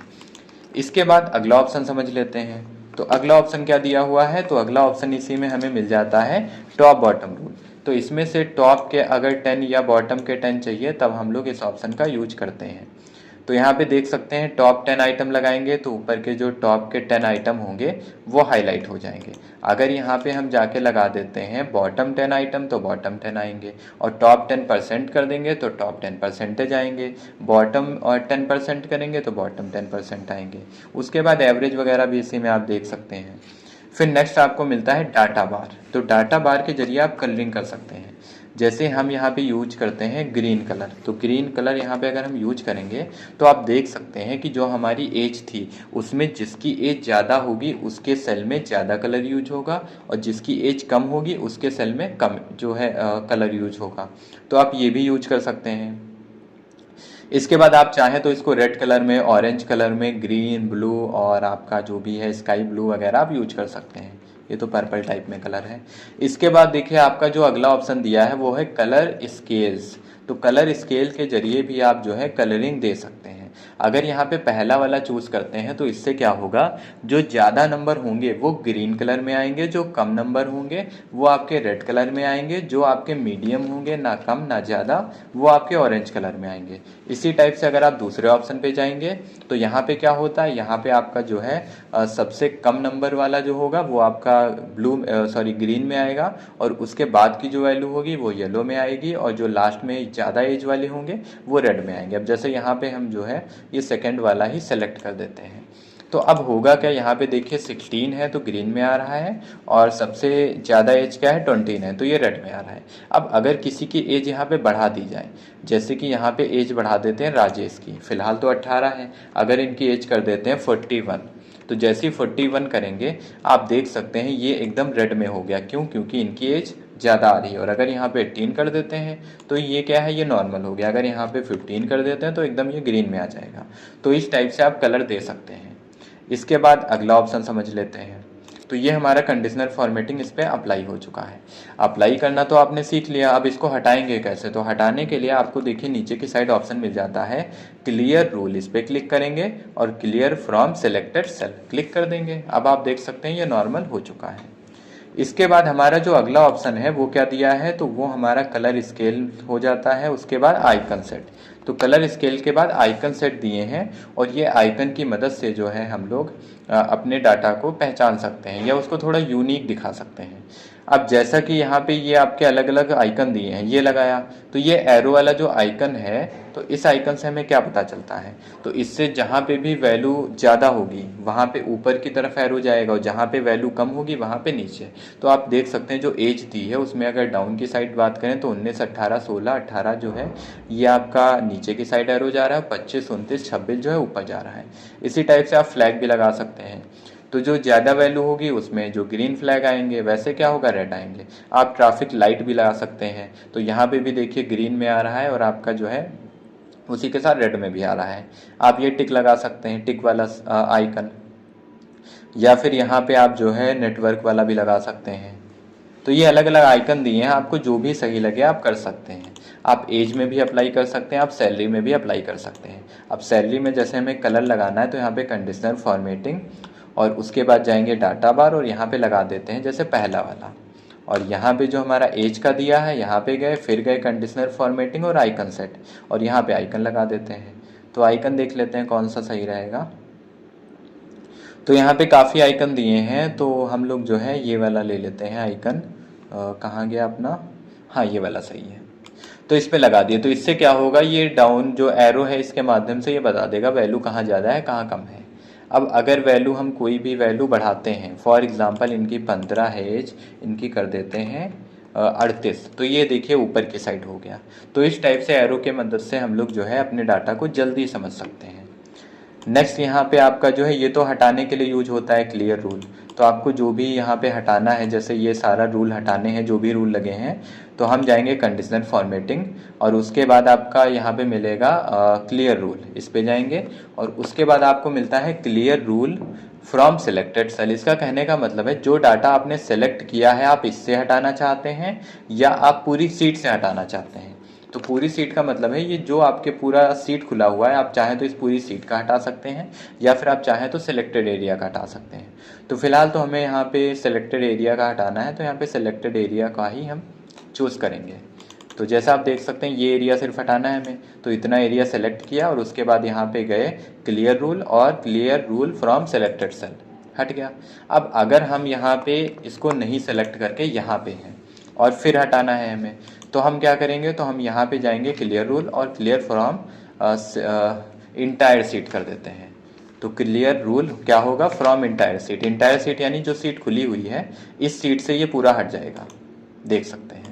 इसके बाद अगला ऑप्शन समझ लेते हैं। तो अगला ऑप्शन क्या दिया हुआ है, तो अगला ऑप्शन इसी में हमें मिल जाता है टॉप बॉटम रूल। तो इसमें से टॉप के अगर 10 या बॉटम के 10 चाहिए तब हम लोग इस ऑप्शन का यूज करते हैं। तो यहाँ पे देख सकते हैं टॉप 10 आइटम लगाएंगे तो ऊपर के जो टॉप के 10 आइटम होंगे वो हाईलाइट हो जाएंगे। अगर यहाँ पे हम जाके लगा देते हैं बॉटम 10 आइटम, तो बॉटम 10 आएंगे। और टॉप 10% कर देंगे तो टॉप 10% आएंगे। बॉटम और 10% करेंगे तो बॉटम 10% आएंगे। उसके बाद एवरेज वगैरह भी इसी में आप देख सकते हैं। फिर नेक्स्ट आपको मिलता है डाटा बार। तो डाटा बार के जरिए आप कलरिंग कर सकते हैं। जैसे हम यहाँ पे यूज करते हैं ग्रीन कलर, तो ग्रीन कलर यहाँ पे अगर हम यूज करेंगे तो आप देख सकते हैं कि जो हमारी एज थी उसमें जिसकी एज ज़्यादा होगी उसके सेल में ज़्यादा कलर यूज होगा, और जिसकी एज कम होगी उसके सेल में कम जो है कलर यूज होगा। तो आप ये भी यूज कर सकते हैं। इसके बाद आप चाहें तो इसको रेड कलर में, ऑरेंज कलर में, ग्रीन, ब्लू और आपका जो भी है स्काई ब्लू वगैरह आप यूज कर सकते हैं। ये तो पर्पल टाइप में कलर है। इसके बाद देखिए आपका जो अगला ऑप्शन दिया है वो है कलर स्केल्स। तो कलर स्केल के जरिए भी आप जो है कलरिंग दे सकते हैं। अगर यहाँ पे पहला वाला चूज करते हैं तो इससे क्या होगा, जो ज़्यादा नंबर होंगे वो ग्रीन कलर में आएंगे, जो कम नंबर होंगे वो आपके रेड कलर में आएंगे, जो आपके मीडियम होंगे ना कम ना ज़्यादा वो आपके ऑरेंज कलर में आएंगे। इसी टाइप से अगर आप दूसरे ऑप्शन पे जाएंगे तो यहाँ पे क्या होता है, यहाँ पे आपका जो है सबसे कम नंबर वाला जो होगा वो आपका ग्रीन में आएगा, और उसके बाद की जो वैल्यू होगी वो येलो में आएगी, और जो लास्ट में ज़्यादा एज वाले होंगे वो रेड में आएंगे। अब जैसे यहाँ पे हम जो है ये सेकंड वाला ही सेलेक्ट कर देते हैं। तो अब होगा क्या, यहाँ पे देखिए 16 है तो ग्रीन में आ रहा है, और सबसे ज़्यादा एज क्या है 20 है तो ये रेड में आ रहा है। अब अगर किसी की एज यहाँ पे बढ़ा दी जाए, जैसे कि यहाँ पे एज बढ़ा देते हैं राजेश की, फ़िलहाल तो 18 है, अगर इनकी एज कर देते हैं 41, तो जैसे ही 41 करेंगे आप देख सकते हैं ये एकदम रेड में हो गया। क्यों? क्योंकि इनकी एज ज़्यादा आ रही है। और अगर यहाँ पे 18 कर देते हैं तो ये क्या है, ये नॉर्मल हो गया। अगर यहाँ पे 15 कर देते हैं तो एकदम ये ग्रीन में आ जाएगा। तो इस टाइप से आप कलर दे सकते हैं। इसके बाद अगला ऑप्शन समझ लेते हैं। तो ये हमारा कंडीशनर फॉर्मेटिंग इस पर अप्लाई हो चुका है। अप्लाई करना तो आपने सीख लिया, अब इसको हटाएंगे कैसे? तो हटाने के लिए आपको देखिए नीचे की साइड ऑप्शन मिल जाता है क्लियर रूल, इस पर क्लिक करेंगे और clear from selected cell click कर देंगे। अब आप देख सकते हैं ये नॉर्मल हो चुका है। इसके बाद हमारा जो अगला ऑप्शन है वो क्या दिया है, तो वो हमारा कलर स्केल हो जाता है। उसके बाद आइकन सेट, तो कलर स्केल के बाद आइकन सेट दिए हैं, और ये आइकन की मदद से जो है हम लोग अपने डाटा को पहचान सकते हैं या उसको थोड़ा यूनिक दिखा सकते हैं। अब जैसा कि यहाँ पे ये आपके अलग अलग आइकन दिए हैं, ये लगाया तो ये एरो वाला जो आइकन है, तो इस आइकन से हमें क्या पता चलता है, तो इससे जहाँ पे भी वैल्यू ज़्यादा होगी वहाँ पे ऊपर की तरफ एरो जाएगा, और जहाँ पे वैल्यू कम होगी वहाँ पे नीचे। तो आप देख सकते हैं जो एज दी है उसमें अगर डाउन की साइड बात करें तो 19, 18, 16, 18 जो है ये आपका नीचे की साइड एरो जा रहा है, 25, 29, 26 जो है ऊपर जा रहा है। इसी टाइप से आप फ्लैग भी लगा सकते हैं। तो जो ज़्यादा वैल्यू होगी उसमें जो ग्रीन फ्लैग आएंगे वैसे क्या होगा, रेड आएंगे। आप ट्रैफिक लाइट भी लगा सकते हैं, तो यहाँ पे भी देखिए ग्रीन में आ रहा है और आपका जो है उसी के साथ रेड में भी आ रहा है। आप ये टिक लगा सकते हैं, टिक वाला आइकन, या फिर यहाँ पे आप जो है नेटवर्क वाला भी लगा सकते हैं। तो ये अलग अलग आइकन दिए हैं, आपको जो भी सही लगे आप कर सकते हैं। आप एज में भी अप्लाई कर सकते हैं, आप सैलरी में भी अप्लाई कर सकते हैं। अब सैलरी में जैसे हमें कलर लगाना है तो यहाँ पे कंडीशनर फॉर्मेटिंग, और उसके बाद जाएंगे डाटा बार और यहाँ पे लगा देते हैं जैसे पहला वाला। और यहाँ पे जो हमारा एज का दिया है यहाँ पे गए, फिर गए कंडीशनर फॉर्मेटिंग और आइकन सेट, और यहाँ पे आइकन लगा देते हैं। तो आइकन देख लेते हैं कौन सा सही रहेगा। तो यहाँ पे काफ़ी आइकन दिए हैं, तो हम लोग जो है ये वाला ले लेते हैं आइकन। कहाँ गया अपना, हाँ ये वाला सही है। तो इस पे लगा दिए, तो इससे क्या होगा, ये डाउन जो एरो है इसके माध्यम से ये बता देगा वैल्यू कहाँ ज़्यादा है कहाँ कम है। अब अगर वैल्यू हम कोई भी वैल्यू बढ़ाते हैं, फॉर एग्जांपल इनकी 15 है एज, इनकी कर देते हैं 38, तो ये देखिए ऊपर की साइड हो गया। तो इस टाइप से एरो के मदद से हम लोग जो है अपने डाटा को जल्दी समझ सकते हैं। नेक्स्ट यहाँ पे आपका जो है ये तो हटाने के लिए यूज होता है क्लियर रूल। तो आपको जो भी यहाँ पे हटाना है, जैसे ये सारा रूल हटाने हैं जो भी रूल लगे हैं, तो हम जाएंगे कंडीशनल फॉर्मेटिंग, और उसके बाद आपका यहाँ पे मिलेगा क्लियर रूल, इस पे जाएंगे और उसके बाद आपको मिलता है clear rule from selected cell. इसका कहने का मतलब है जो डाटा आपने सेलेक्ट किया है आप इससे हटाना चाहते हैं या आप पूरी सीट से हटाना चाहते हैं। तो पूरी सीट का मतलब है ये जो आपके पूरा सीट खुला हुआ है, आप चाहें तो इस पूरी सीट का हटा सकते हैं या फिर आप चाहें तो सिलेक्टेड एरिया का हटा सकते हैं। तो फिलहाल तो हमें यहाँ पे सिलेक्टेड एरिया का हटाना है, तो यहाँ पे सिलेक्टेड एरिया का ही हम चूज़ करेंगे। तो जैसा आप देख सकते हैं ये एरिया सिर्फ हटाना है हमें, तो इतना एरिया सेलेक्ट किया और उसके बाद यहाँ पे गए क्लियर रूल और clear rule from selected cell, हट गया। अब अगर हम यहाँ पे इसको नहीं सेलेक्ट करके यहाँ पे हैं और फिर हटाना है हमें, तो हम क्या करेंगे, तो हम यहाँ पे जाएंगे क्लियर रूल और क्लियर फ्रॉम इंटायर सीट कर देते हैं। तो क्लियर रूल क्या होगा, from entire seat. Entire seat यानी जो सीट खुली हुई है इस सीट से ये पूरा हट जाएगा, देख सकते हैं।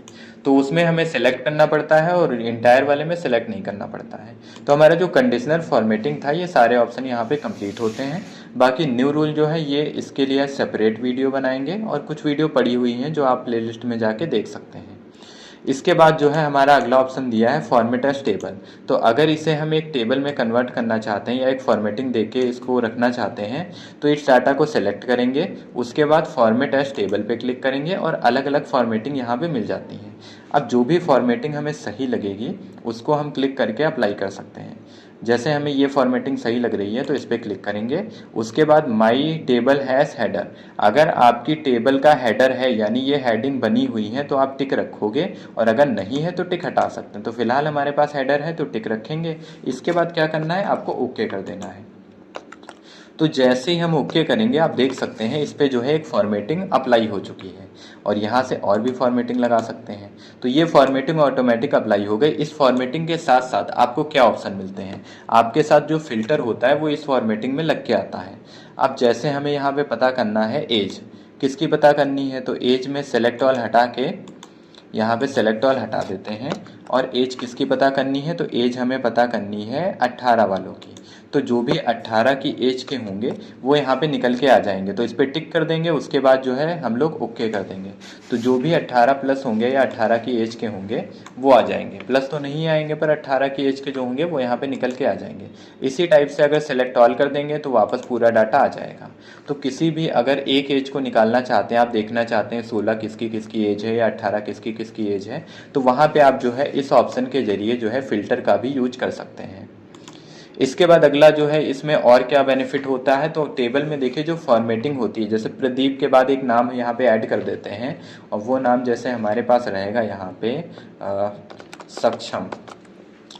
तो उसमें हमें सेलेक्ट करना पड़ता है और इंटायर वाले में सेलेक्ट नहीं करना पड़ता है। तो हमारा जो कंडीशनल फॉर्मेटिंग था ये सारे ऑप्शन यहाँ पे कंप्लीट होते हैं। बाकी न्यू रूल जो है ये इसके लिए सेपरेट वीडियो बनाएंगे और कुछ वीडियो पड़ी हुई हैं जो आप प्लेलिस्ट में जाके देख सकते हैं। इसके बाद जो है हमारा अगला ऑप्शन दिया है फॉर्मेट एज टेबल। तो अगर इसे हम एक टेबल में कन्वर्ट करना चाहते हैं या एक फॉर्मेटिंग देके इसको रखना चाहते हैं तो इस डाटा को सेलेक्ट करेंगे, उसके बाद फॉर्मेट एज टेबल पे क्लिक करेंगे और अलग अलग फॉर्मेटिंग यहाँ पे मिल जाती है। अब जो भी फॉर्मेटिंग हमें सही लगेगी उसको हम क्लिक करके अप्लाई कर सकते हैं। जैसे हमें ये फॉर्मेटिंग सही लग रही है तो इस पर क्लिक करेंगे। उसके बाद माई टेबल हैज़ हेडर, अगर आपकी टेबल का हेडर है यानी ये हेडिंग बनी हुई है तो आप टिक रखोगे, और अगर नहीं है तो टिक हटा सकते हैं। तो फिलहाल हमारे पास हेडर है तो टिक रखेंगे। इसके बाद क्या करना है, आपको ओके कर देना है। तो जैसे ही हम ओके करेंगे आप देख सकते हैं इस पर जो है एक फॉर्मेटिंग अप्लाई हो चुकी है, और यहाँ से और भी फॉर्मेटिंग लगा सकते हैं। तो ये फॉर्मेटिंग ऑटोमेटिक अप्लाई हो गई। इस फॉर्मेटिंग के साथ साथ आपको क्या ऑप्शन मिलते हैं, आपके साथ जो फिल्टर होता है वो इस फॉर्मेटिंग में लग के आता है। अब जैसे हमें यहाँ पे पता करना है एज, किसकी पता करनी है, तो एज में सेलेक्ट ऑल हटा के यहाँ पे सेलेक्ट ऑल हटा देते हैं। और एज किसकी पता करनी है, तो एज हमें पता करनी है 18 वालों की। तो जो भी 18 की एज के होंगे वो यहाँ पे निकल के आ जाएंगे, तो इस पर टिक कर देंगे। उसके बाद जो है हम लोग ओके कर देंगे। तो जो भी 18 प्लस होंगे या 18 की एज के होंगे वो आ जाएंगे। प्लस तो नहीं आएंगे पर 18 की एज के जो होंगे वो यहाँ पे निकल के आ जाएंगे। इसी टाइप से अगर सेलेक्ट ऑल कर देंगे तो वापस पूरा डाटा आ जाएगा। तो किसी भी अगर एक एज को निकालना चाहते हैं, आप देखना चाहते हैं 16 किसकी किसकी एज है या 18 किसकी किसकी एज है, तो वहाँ पे आप जो है इस ऑप्शन के जरिए जो है फिल्टर का भी यूज कर सकते हैं। इसके बाद अगला जो है इसमें और क्या बेनिफिट होता है, तो टेबल में देखिए जो फॉर्मेटिंग होती है, जैसे प्रदीप के बाद एक नाम यहाँ पे ऐड कर देते हैं, और वो नाम जैसे हमारे पास रहेगा यहाँ पे सक्षम।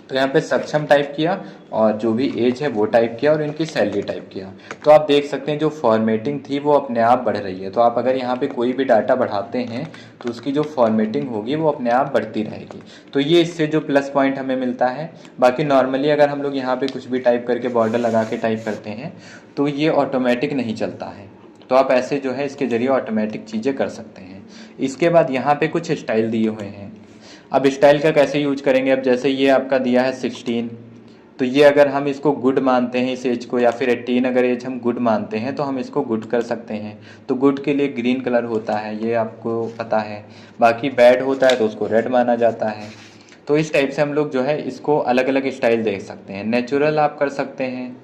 तो यहाँ पे सक्षम टाइप किया और जो भी एज है वो टाइप किया और इनकी सैलरी टाइप किया। तो आप देख सकते हैं जो फॉर्मेटिंग थी वो अपने आप बढ़ रही है। तो आप अगर यहाँ पे कोई भी डाटा बढ़ाते हैं तो उसकी जो फॉर्मेटिंग होगी वो अपने आप बढ़ती रहेगी। तो ये इससे जो प्लस पॉइंट हमें मिलता है। बाकी नॉर्मली अगर हम लोग यहाँ पे कुछ भी टाइप करके बॉर्डर लगा के टाइप करते हैं तो ये ऑटोमेटिक नहीं चलता है। तो आप ऐसे जो है इसके ज़रिए ऑटोमेटिक चीज़ें कर सकते हैं। इसके बाद यहाँ पे कुछ स्टाइल दिए हुए हैं। अब स्टाइल का कैसे यूज करेंगे, अब जैसे ये आपका दिया है 16, तो ये अगर हम इसको गुड मानते हैं इस एज को, या फिर 18 अगर एज हम गुड मानते हैं तो हम इसको गुड कर सकते हैं। तो गुड के लिए ग्रीन कलर होता है, ये आपको पता है। बाकी बैड होता है तो उसको रेड माना जाता है। तो इस टाइप से हम लोग जो है इसको अलग अलग स्टाइल देख सकते हैं। नेचुरल आप कर सकते हैं,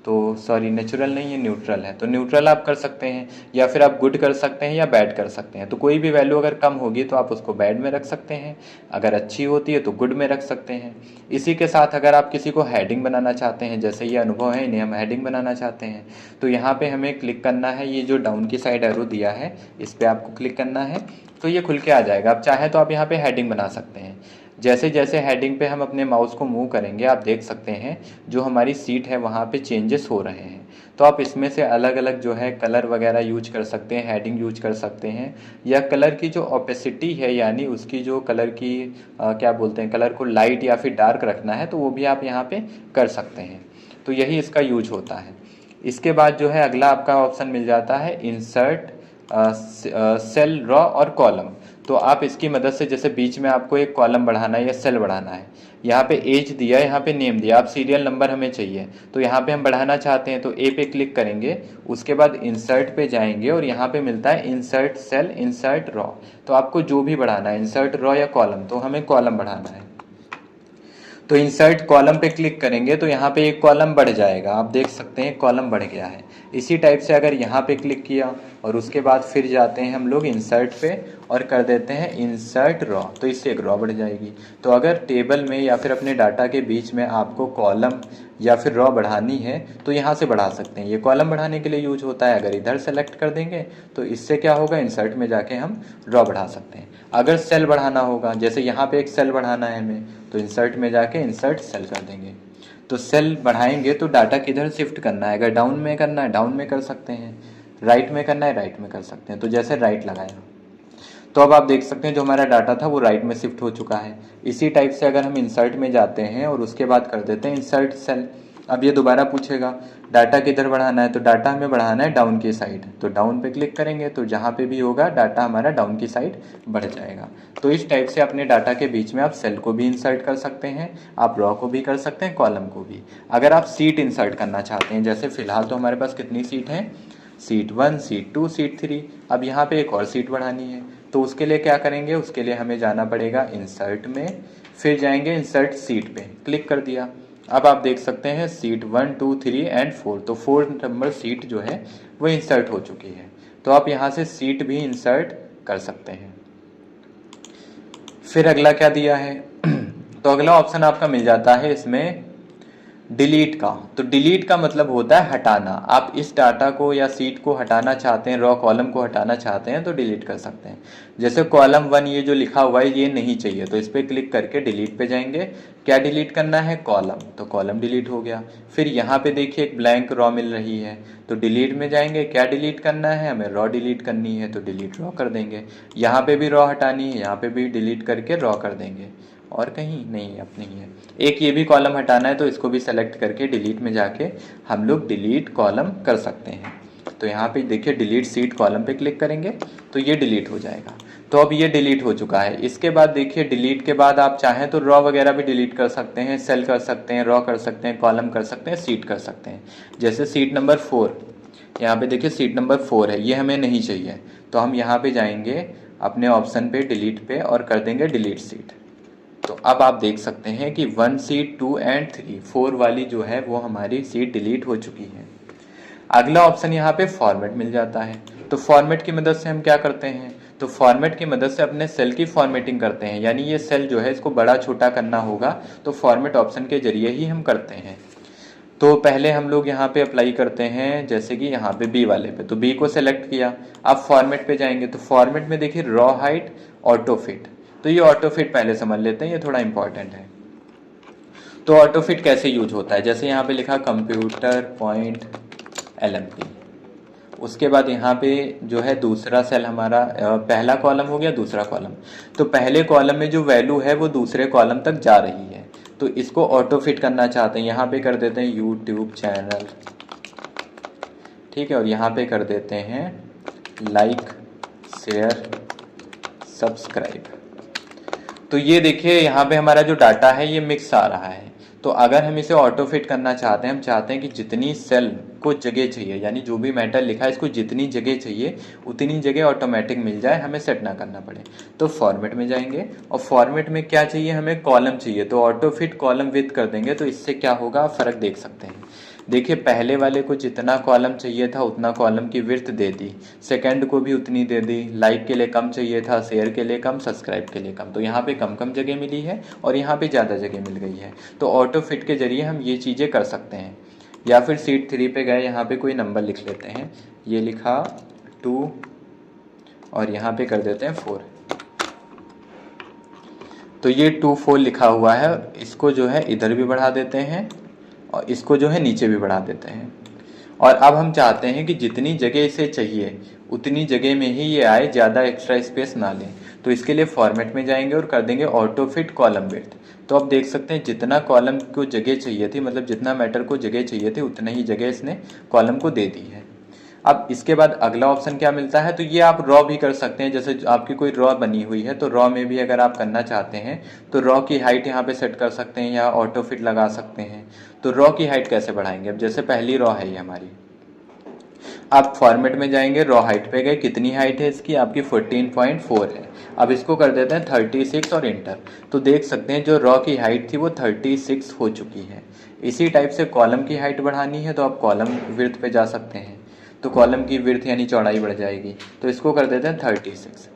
तो सॉरी नेचुरल नहीं है न्यूट्रल है, तो न्यूट्रल आप कर सकते हैं, या फिर आप गुड कर सकते हैं या बैड कर सकते हैं। तो कोई भी वैल्यू अगर कम होगी तो आप उसको बैड में रख सकते हैं, अगर अच्छी होती है तो गुड में रख सकते हैं। इसी के साथ अगर आप किसी को हेडिंग बनाना चाहते हैं, जैसे ये अनुभव है इन्हें हम हेडिंग बनाना चाहते हैं, तो यहाँ पे हमें क्लिक करना है, ये जो डाउन की साइड एरो दिया है इस पर आपको क्लिक करना है, तो ये खुल के आ जाएगा। आप चाहें तो आप यहाँ पे हेडिंग बना सकते हैं। जैसे जैसे हेडिंग पे हम अपने माउस को मूव करेंगे आप देख सकते हैं जो हमारी सीट है वहाँ पे चेंजेस हो रहे हैं। तो आप इसमें से अलग अलग जो है कलर वगैरह यूज कर सकते हैं, हेडिंग यूज कर सकते हैं, या कलर की जो ओपेसिटी है यानी उसकी जो कलर की क्या बोलते हैं, कलर को लाइट या फिर डार्क रखना है तो वो भी आप यहाँ पे कर सकते हैं। तो यही इसका यूज होता है। इसके बाद जो है अगला आपका ऑप्शन मिल जाता है इंसर्ट सेल रॉ और कॉलम। तो आप इसकी मदद से जैसे बीच में आपको एक कॉलम बढ़ाना है या सेल बढ़ाना है, यहाँ पे एज दिया, यहाँ पे नेम दिया, आप सीरियल नंबर हमें चाहिए तो यहाँ पे हम बढ़ाना चाहते हैं तो ए पे क्लिक करेंगे। उसके बाद इंसर्ट पे जाएंगे और यहाँ पे मिलता है इंसर्ट सेल इंसर्ट रॉ। तो आपको जो भी बढ़ाना है इंसर्ट रॉ या कॉलम, तो हमें कॉलम बढ़ाना है। तो इंसर्ट कॉलम पे क्लिक करेंगे तो यहाँ पे एक कॉलम बढ़ जाएगा, आप देख सकते हैं कॉलम बढ़ गया है। इसी टाइप से अगर यहाँ पे क्लिक किया और उसके बाद फिर जाते हैं हम लोग इंसर्ट पे और कर देते हैं इंसर्ट रॉ, तो इससे एक रॉ बढ़ जाएगी। तो अगर टेबल में या फिर अपने डाटा के बीच में आपको कॉलम या फिर रॉ बढ़ानी है तो यहाँ से बढ़ा सकते हैं। ये कॉलम बढ़ाने के लिए यूज होता है। अगर इधर सेलेक्ट कर देंगे तो इससे क्या होगा, इंसर्ट में जाके हम रॉ बढ़ा सकते हैं। अगर सेल बढ़ाना होगा, जैसे यहाँ पे एक सेल बढ़ाना है हमें, तो इंसर्ट में जाके इंसर्ट सेल कर देंगे। तो सेल बढ़ाएंगे तो डाटा किधर शिफ्ट करना है, अगर डाउन में करना है डाउन में कर सकते हैं, राइट में करना है राइट में कर सकते हैं। तो जैसे राइट लगाया तो अब आप देख सकते हैं जो हमारा डाटा था वो राइट में शिफ्ट हो चुका है। इसी टाइप से अगर हम इंसर्ट में जाते हैं और उसके बाद कर देते हैं इंसर्ट सेल, अब ये दोबारा पूछेगा डाटा किधर बढ़ाना है, तो डाटा हमें बढ़ाना है डाउन की साइड, तो डाउन पे क्लिक करेंगे तो जहाँ पे भी होगा डाटा हमारा डाउन की साइड बढ़ जाएगा। तो इस टाइप से अपने डाटा के बीच में आप सेल को भी इंसर्ट कर सकते हैं, आप रॉ को भी कर सकते हैं, कॉलम को भी। अगर आप सीट इंसर्ट करना चाहते हैं, जैसे फिलहाल तो हमारे पास कितनी सीट है, सीट 1 सीट 2 सीट 3, अब यहाँ पे एक और सीट बढ़ानी है तो उसके लिए क्या करेंगे, उसके लिए हमें जाना पड़ेगा इंसर्ट में, फिर जाएंगे इंसर्ट सीट पे, क्लिक कर दिया। अब आप देख सकते हैं सीट 1 2 3 एंड 4, तो 4 नंबर सीट जो है वो इंसर्ट हो चुकी है। तो आप यहाँ से सीट भी इंसर्ट कर सकते हैं। फिर अगला क्या दिया है तो अगला ऑप्शन आपका मिल जाता है इसमें डिलीट का। तो डिलीट का मतलब होता है हटाना। आप इस डाटा को या सीट को हटाना चाहते हैं, रॉ कॉलम को हटाना चाहते हैं तो डिलीट कर सकते हैं। जैसे कॉलम 1 ये जो लिखा हुआ है ये नहीं चाहिए, तो इस पर क्लिक करके डिलीट पे जाएंगे। क्या डिलीट करना है, कॉलम, तो कॉलम डिलीट हो गया। फिर यहाँ पे देखिए एक ब्लैंक रॉ मिल रही है, तो डिलीट में जाएंगे। क्या डिलीट करना है, हमें रॉ डिलीट करनी है, तो डिलीट रॉ कर देंगे। यहाँ पे भी रॉ हटानी है, यहाँ पे भी डिलीट करके रॉ कर देंगे। और कहीं नहीं, अब नहीं है। एक ये भी कॉलम हटाना है तो इसको भी सेलेक्ट करके डिलीट में जाके हम लोग डिलीट कॉलम कर सकते हैं। तो यहाँ पे देखिए डिलीट सीट कॉलम पे क्लिक करेंगे तो ये डिलीट हो जाएगा। तो अब ये डिलीट हो चुका है। इसके बाद देखिए डिलीट के बाद आप चाहें तो रॉ वगैरह भी डिलीट कर सकते हैं, सेल कर सकते हैं, रॉ कर सकते हैं, कॉलम कर सकते हैं, सीट कर सकते हैं। जैसे सीट नंबर 4, यहाँ पे देखिए सीट नंबर 4 है, ये हमें नहीं चाहिए, तो हम यहाँ पे जाएंगे अपने ऑप्शन पे डिलीट पे और कर देंगे डिलीट सीट। तो अब आप देख सकते हैं कि 1 सीट 2 एंड 3 4 वाली जो है वो हमारी सीट डिलीट हो चुकी है। अगला ऑप्शन यहाँ पे फॉर्मेट मिल जाता है। तो फॉर्मेट की मदद से हम क्या करते हैं, तो फॉर्मेट की मदद से अपने सेल की फॉर्मेटिंग करते हैं। यानी ये सेल जो है इसको बड़ा छोटा करना होगा तो फॉर्मेट ऑप्शन के जरिए ही हम करते हैं। तो पहले हम लोग यहाँ पे अप्लाई करते हैं, जैसे कि यहाँ पे बी वाले पे, तो बी को सेलेक्ट किया। अब फॉर्मेट पे जाएंगे तो फॉर्मेट में देखिए रॉ हाइट ऑटो फिट, तो ये ऑटो फिट पहले समझ लेते हैं, ये थोड़ा इंपॉर्टेंट है। तो ऑटो फिट कैसे यूज होता है, जैसे यहाँ पे लिखा कंप्यूटर पॉइंट LMP, उसके बाद यहाँ पे जो है दूसरा सेल हमारा पहला कॉलम हो गया, दूसरा कॉलम, तो पहले कॉलम में जो वैल्यू है वो दूसरे कॉलम तक जा रही है, तो इसको ऑटो फिट करना चाहते हैं। यहाँ पे कर देते हैं यूट्यूब चैनल, ठीक है, और यहाँ पे कर देते हैं लाइक शेयर सब्सक्राइब। तो ये देखिए यहाँ पे हमारा जो डाटा है ये मिक्स आ रहा है। तो अगर हम इसे ऑटो फिट करना चाहते हैं, हम चाहते हैं कि जितनी सेल को जगह चाहिए, यानी जो भी मैटर लिखा है इसको जितनी जगह चाहिए उतनी जगह ऑटोमेटिक मिल जाए, हमें सेट ना करना पड़े, तो फॉर्मेट में जाएंगे और फॉर्मेट में क्या चाहिए, हमें कॉलम चाहिए, तो ऑटो फिट कॉलम विथ कर देंगे। तो इससे क्या होगा, फर्क देख सकते हैं। देखिए पहले वाले को जितना कॉलम चाहिए था उतना कॉलम की विड्थ दे दी, सेकंड को भी उतनी दे दी, लाइक के लिए कम चाहिए था, शेयर के लिए कम, सब्सक्राइब के लिए कम, तो यहाँ पे कम कम जगह मिली है और यहाँ पे ज़्यादा जगह मिल गई है। तो ऑटो फिट के जरिए हम ये चीज़ें कर सकते हैं। या फिर सीट 3 पे गए, यहाँ पे कोई नंबर लिख लेते हैं, ये लिखा 2 और यहाँ पे कर देते हैं 4, तो ये 2 4 लिखा हुआ है, इसको जो है इधर भी बढ़ा देते हैं और इसको जो है नीचे भी बढ़ा देते हैं। और अब हम चाहते हैं कि जितनी जगह इसे चाहिए उतनी जगह में ही ये आए, ज़्यादा एक्स्ट्रा स्पेस ना लें, तो इसके लिए फॉर्मेट में जाएंगे और कर देंगे ऑटो फिट कॉलम विड्थ। तो आप देख सकते हैं जितना कॉलम को जगह चाहिए थी, मतलब जितना मैटर को जगह चाहिए थी उतना ही जगह इसने कॉलम को दे दी है। अब इसके बाद अगला ऑप्शन क्या मिलता है, तो ये आप रॉ भी कर सकते हैं। जैसे आपकी कोई रॉ बनी हुई है तो रॉ में भी अगर आप करना चाहते हैं तो रॉ की हाइट यहाँ पे सेट कर सकते हैं या ऑटो फिट लगा सकते हैं। तो रॉ की हाइट कैसे बढ़ाएंगे, अब जैसे पहली रॉ है ये हमारी, आप फॉर्मेट में जाएंगे, रॉ हाइट पे गए, कितनी हाइट है इसकी, आपकी 14.4 है। अब इसको कर देते हैं 36 और इंटर, तो देख सकते हैं जो रॉ की हाइट थी वो 36 हो चुकी है। इसी टाइप से कॉलम की हाइट बढ़ानी है तो आप कॉलम विड्थ पे जा सकते हैं, तो कॉलम की विड्थ यानी चौड़ाई बढ़ जाएगी, तो इसको कर देते हैं 36।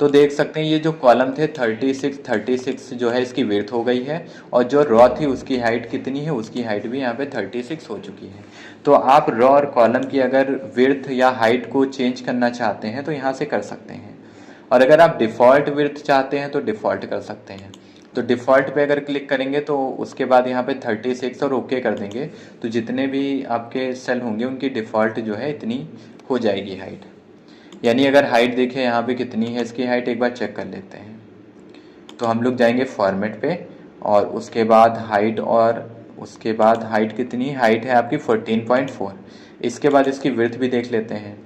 तो देख सकते हैं ये जो कॉलम थे 36 जो है इसकी विड्थ हो गई है, और जो रॉ थी उसकी हाइट कितनी है, उसकी हाइट भी यहाँ पे 36 हो चुकी है। तो आप रॉ और कॉलम की अगर विड्थ या हाइट को चेंज करना चाहते हैं तो यहाँ से कर सकते हैं, और अगर आप डिफ़ॉल्ट विड्थ चाहते हैं तो डिफ़ॉल्ट कर सकते हैं। तो डिफ़ॉल्ट पे अगर क्लिक करेंगे तो उसके बाद यहाँ पे 36 और ओके कर देंगे, तो जितने भी आपके सेल होंगे उनकी डिफ़ॉल्ट जो है इतनी हो जाएगी हाइट। यानी अगर हाइट देखें यहाँ पे कितनी है इसकी हाइट, एक बार चेक कर लेते हैं। तो हम लोग जाएंगे फॉर्मेट पे और उसके बाद हाइट, और उसके बाद हाइट कितनी, हाइट है आपकी 14.4। इसके बाद इसकी विड्थ भी देख लेते हैं,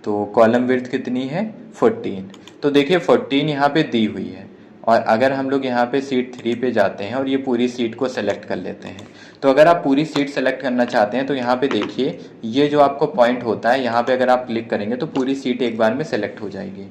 तो कॉलम विड्थ कितनी है 14, तो देखिए 14 यहाँ पे दी हुई है। और अगर हम लोग यहाँ पे सीट 3 पे जाते हैं और ये पूरी सीट को सेलेक्ट कर लेते हैं, तो अगर आप पूरी सीट सेलेक्ट करना चाहते हैं तो यहाँ पे देखिए ये जो आपको पॉइंट होता है यहाँ पे अगर आप क्लिक करेंगे तो पूरी सीट एक बार में सेलेक्ट हो जाएगी।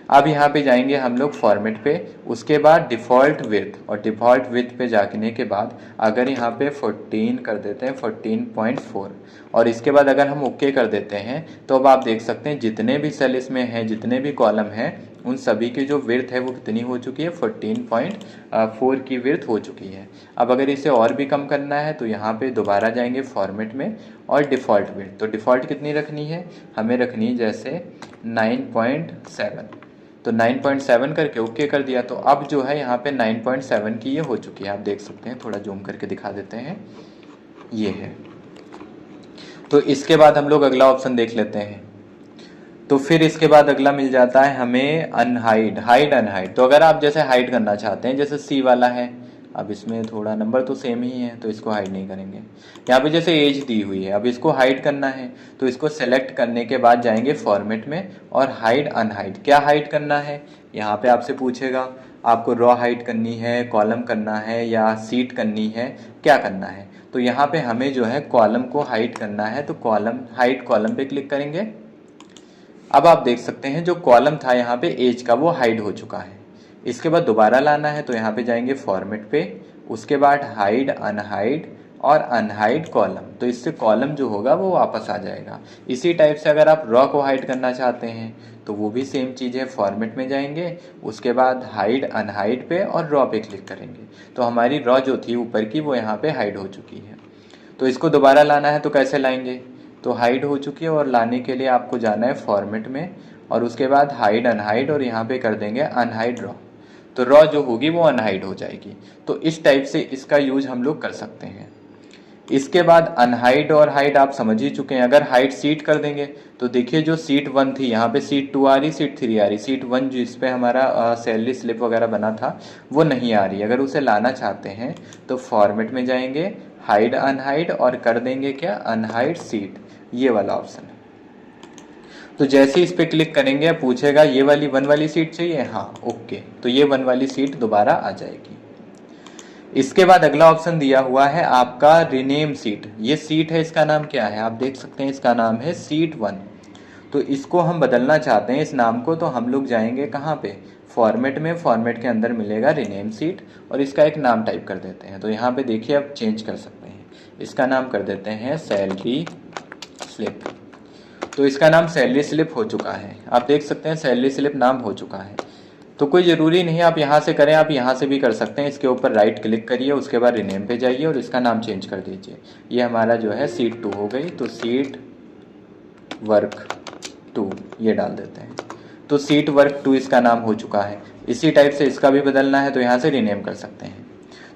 अब यहाँ पे जाएंगे हम लोग फॉर्मेट पे, उसके बाद डिफ़ॉल्ट विड्थ, और डिफ़ॉल्ट विड्थ पे जाने के बाद अगर यहाँ पे 14 कर देते हैं 14.4, और इसके बाद अगर हम ओके कर देते हैं तो अब आप देख सकते हैं जितने भी सेल इसमें हैं, जितने भी कॉलम हैं, उन सभी की जो विड्थ है वो कितनी हो चुकी है, 14.4 की विड्थ हो चुकी है। अब अगर इसे और भी कम करना है तो यहाँ पे दोबारा जाएंगे फॉर्मेट में और डिफ़ॉल्ट विड्थ, तो डिफ़ॉल्ट कितनी रखनी है, हमें रखनी है जैसे 9.7, तो 9.7 करके ओके कर दिया। तो अब जो है यहाँ पे 9.7 की ये हो चुकी है, आप देख सकते हैं, थोड़ा जूम करके दिखा देते हैं, ये है। तो इसके बाद हम लोग अगला ऑप्शन देख लेते हैं। तो फिर इसके बाद अगला मिल जाता है हमें अनहाइड, हाइड अनहाइड। तो अगर आप जैसे हाइड करना चाहते हैं, जैसे सी वाला है, अब इसमें थोड़ा नंबर तो सेम ही है तो इसको हाइड नहीं करेंगे। यहाँ पे जैसे एज दी हुई है, अब इसको हाइड करना है तो इसको सेलेक्ट करने के बाद जाएंगे फॉर्मेट में और हाइड अनहाइड। क्या हाइड करना है, यहाँ पे आपसे पूछेगा आपको रॉ हाइड करनी है, कॉलम करना है या सीट करनी है, क्या करना है। तो यहाँ पे हमें जो है कॉलम को हाइड करना है, तो कॉलम हाइड कॉलम पे क्लिक करेंगे। अब आप देख सकते हैं जो कॉलम था यहाँ पे एज का वो हाइड हो चुका है। इसके बाद दोबारा लाना है तो यहाँ पे जाएंगे फॉर्मेट पे, उसके बाद हाइड अनहाइड और अनहाइड कॉलम, तो इससे कॉलम जो होगा वो वापस आ जाएगा। इसी टाइप से अगर आप रॉ को हाइड करना चाहते हैं तो वो भी सेम चीज़ है, फॉर्मेट में जाएंगे, उसके बाद हाइड अनहाइड पे और रॉ पे क्लिक करेंगे। तो हमारी रॉ जो थी ऊपर की वो यहाँ पे हाइड हो चुकी है। तो इसको दोबारा लाना है तो कैसे लाएंगे, तो हाइड हो चुकी है और लाने के लिए आपको जाना है फॉर्मेट में और उसके बाद हाइड अनहाइड और यहाँ पे कर देंगे अनहाइड रॉ, तो रॉ जो होगी वो अनहाइड हो जाएगी। तो इस टाइप से इसका यूज हम लोग कर सकते हैं। इसके बाद अनहाइड और हाइड आप समझ ही चुके हैं। अगर हाइड सीट कर देंगे तो देखिए जो सीट 1 थी यहाँ पे सीट 2 आ रही, सीट 3 आ रही, सीट 1 जिस पे हमारा सैलरी स्लिप वगैरह बना था वो नहीं आ रही। अगर उसे लाना चाहते हैं तो फॉर्मेट में जाएंगे, हाइड अनहाइड और कर देंगे क्या, अनहाइड सीट, ये वाला ऑप्शन है। तो जैसे इस पे क्लिक करेंगे पूछेगा ये वाली 1 वाली सीट चाहिए, हाँ ओके, तो ये 1 वाली सीट दोबारा आ जाएगी। इसके बाद अगला ऑप्शन दिया हुआ है आपका रिनेम सीट। ये सीट है, इसका नाम क्या है, आप देख सकते हैं इसका नाम है सीट 1। तो इसको हम बदलना चाहते हैं इस नाम को, तो हम लोग जाएंगे कहाँ पे, फॉर्मेट में, फॉर्मेट के अंदर मिलेगा रिनेम सीट और इसका एक नाम टाइप कर देते हैं। तो यहाँ पे देखिए अब चेंज कर सकते हैं, इसका नाम कर देते हैं सैलरी स्लिप। तो इसका नाम सैलरी स्लिप हो चुका है, आप देख सकते हैं सैलरी स्लिप नाम हो चुका है। तो कोई ज़रूरी नहीं है आप यहाँ से करें, आप यहाँ से भी कर सकते हैं। इसके ऊपर राइट क्लिक करिए, उसके बाद रिनेम पे जाइए और इसका नाम चेंज कर दीजिए। ये हमारा जो है सीट 2 हो गई, तो सीट वर्क 2 ये डाल देते हैं। तो सीट वर्क 2 इसका नाम हो चुका है। इसी टाइप से इसका भी बदलना है तो यहाँ से रिनेम कर सकते हैं।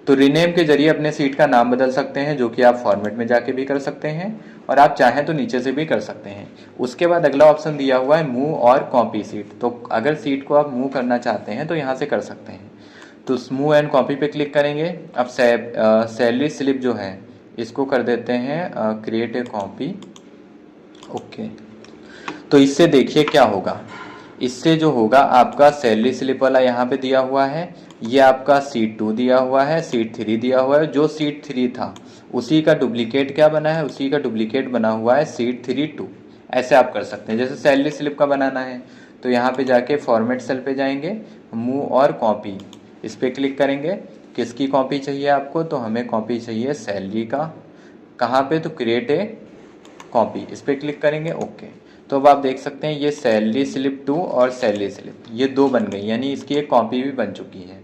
तो रिनेम के जरिए अपने सीट का नाम बदल सकते हैं, जो कि आप फॉर्मेट में जाके भी कर सकते हैं और आप चाहें तो नीचे से भी कर सकते हैं। उसके बाद अगला ऑप्शन दिया हुआ है मूव और कॉपी सीट। तो अगर सीट को आप मूव करना चाहते हैं तो यहाँ से कर सकते हैं। तो मूव एंड कॉपी पे क्लिक करेंगे। अब सैलरी स्लिप जो है इसको कर देते हैं क्रिएट ए कॉपी, ओके। तो इससे देखिए क्या होगा, इससे जो होगा आपका सैलरी स्लिप वाला यहाँ पे दिया हुआ है, ये आपका सीट 2 दिया हुआ है, सीट 3 दिया हुआ है। जो सीट 3 था उसी का डुप्लीकेट क्या बना है, उसी का डुप्लीकेट बना हुआ है सीट 3 2। ऐसे आप कर सकते हैं। जैसे सैलरी स्लिप का बनाना है तो यहाँ पे जाके फॉर्मेट सेल पे जाएंगे, मूव और कॉपी, इस पर क्लिक करेंगे। किसकी कॉपी चाहिए आपको, तो हमें कॉपी चाहिए सैलरी का। कहाँ पे, तो क्रिएट ए कॉपी, इस पर क्लिक करेंगे, ओके। तो अब आप देख सकते हैं ये सैलरी स्लिप 2 और सैलरी स्लिप ये 2 बन गई, यानी इसकी एक कॉपी भी बन चुकी है।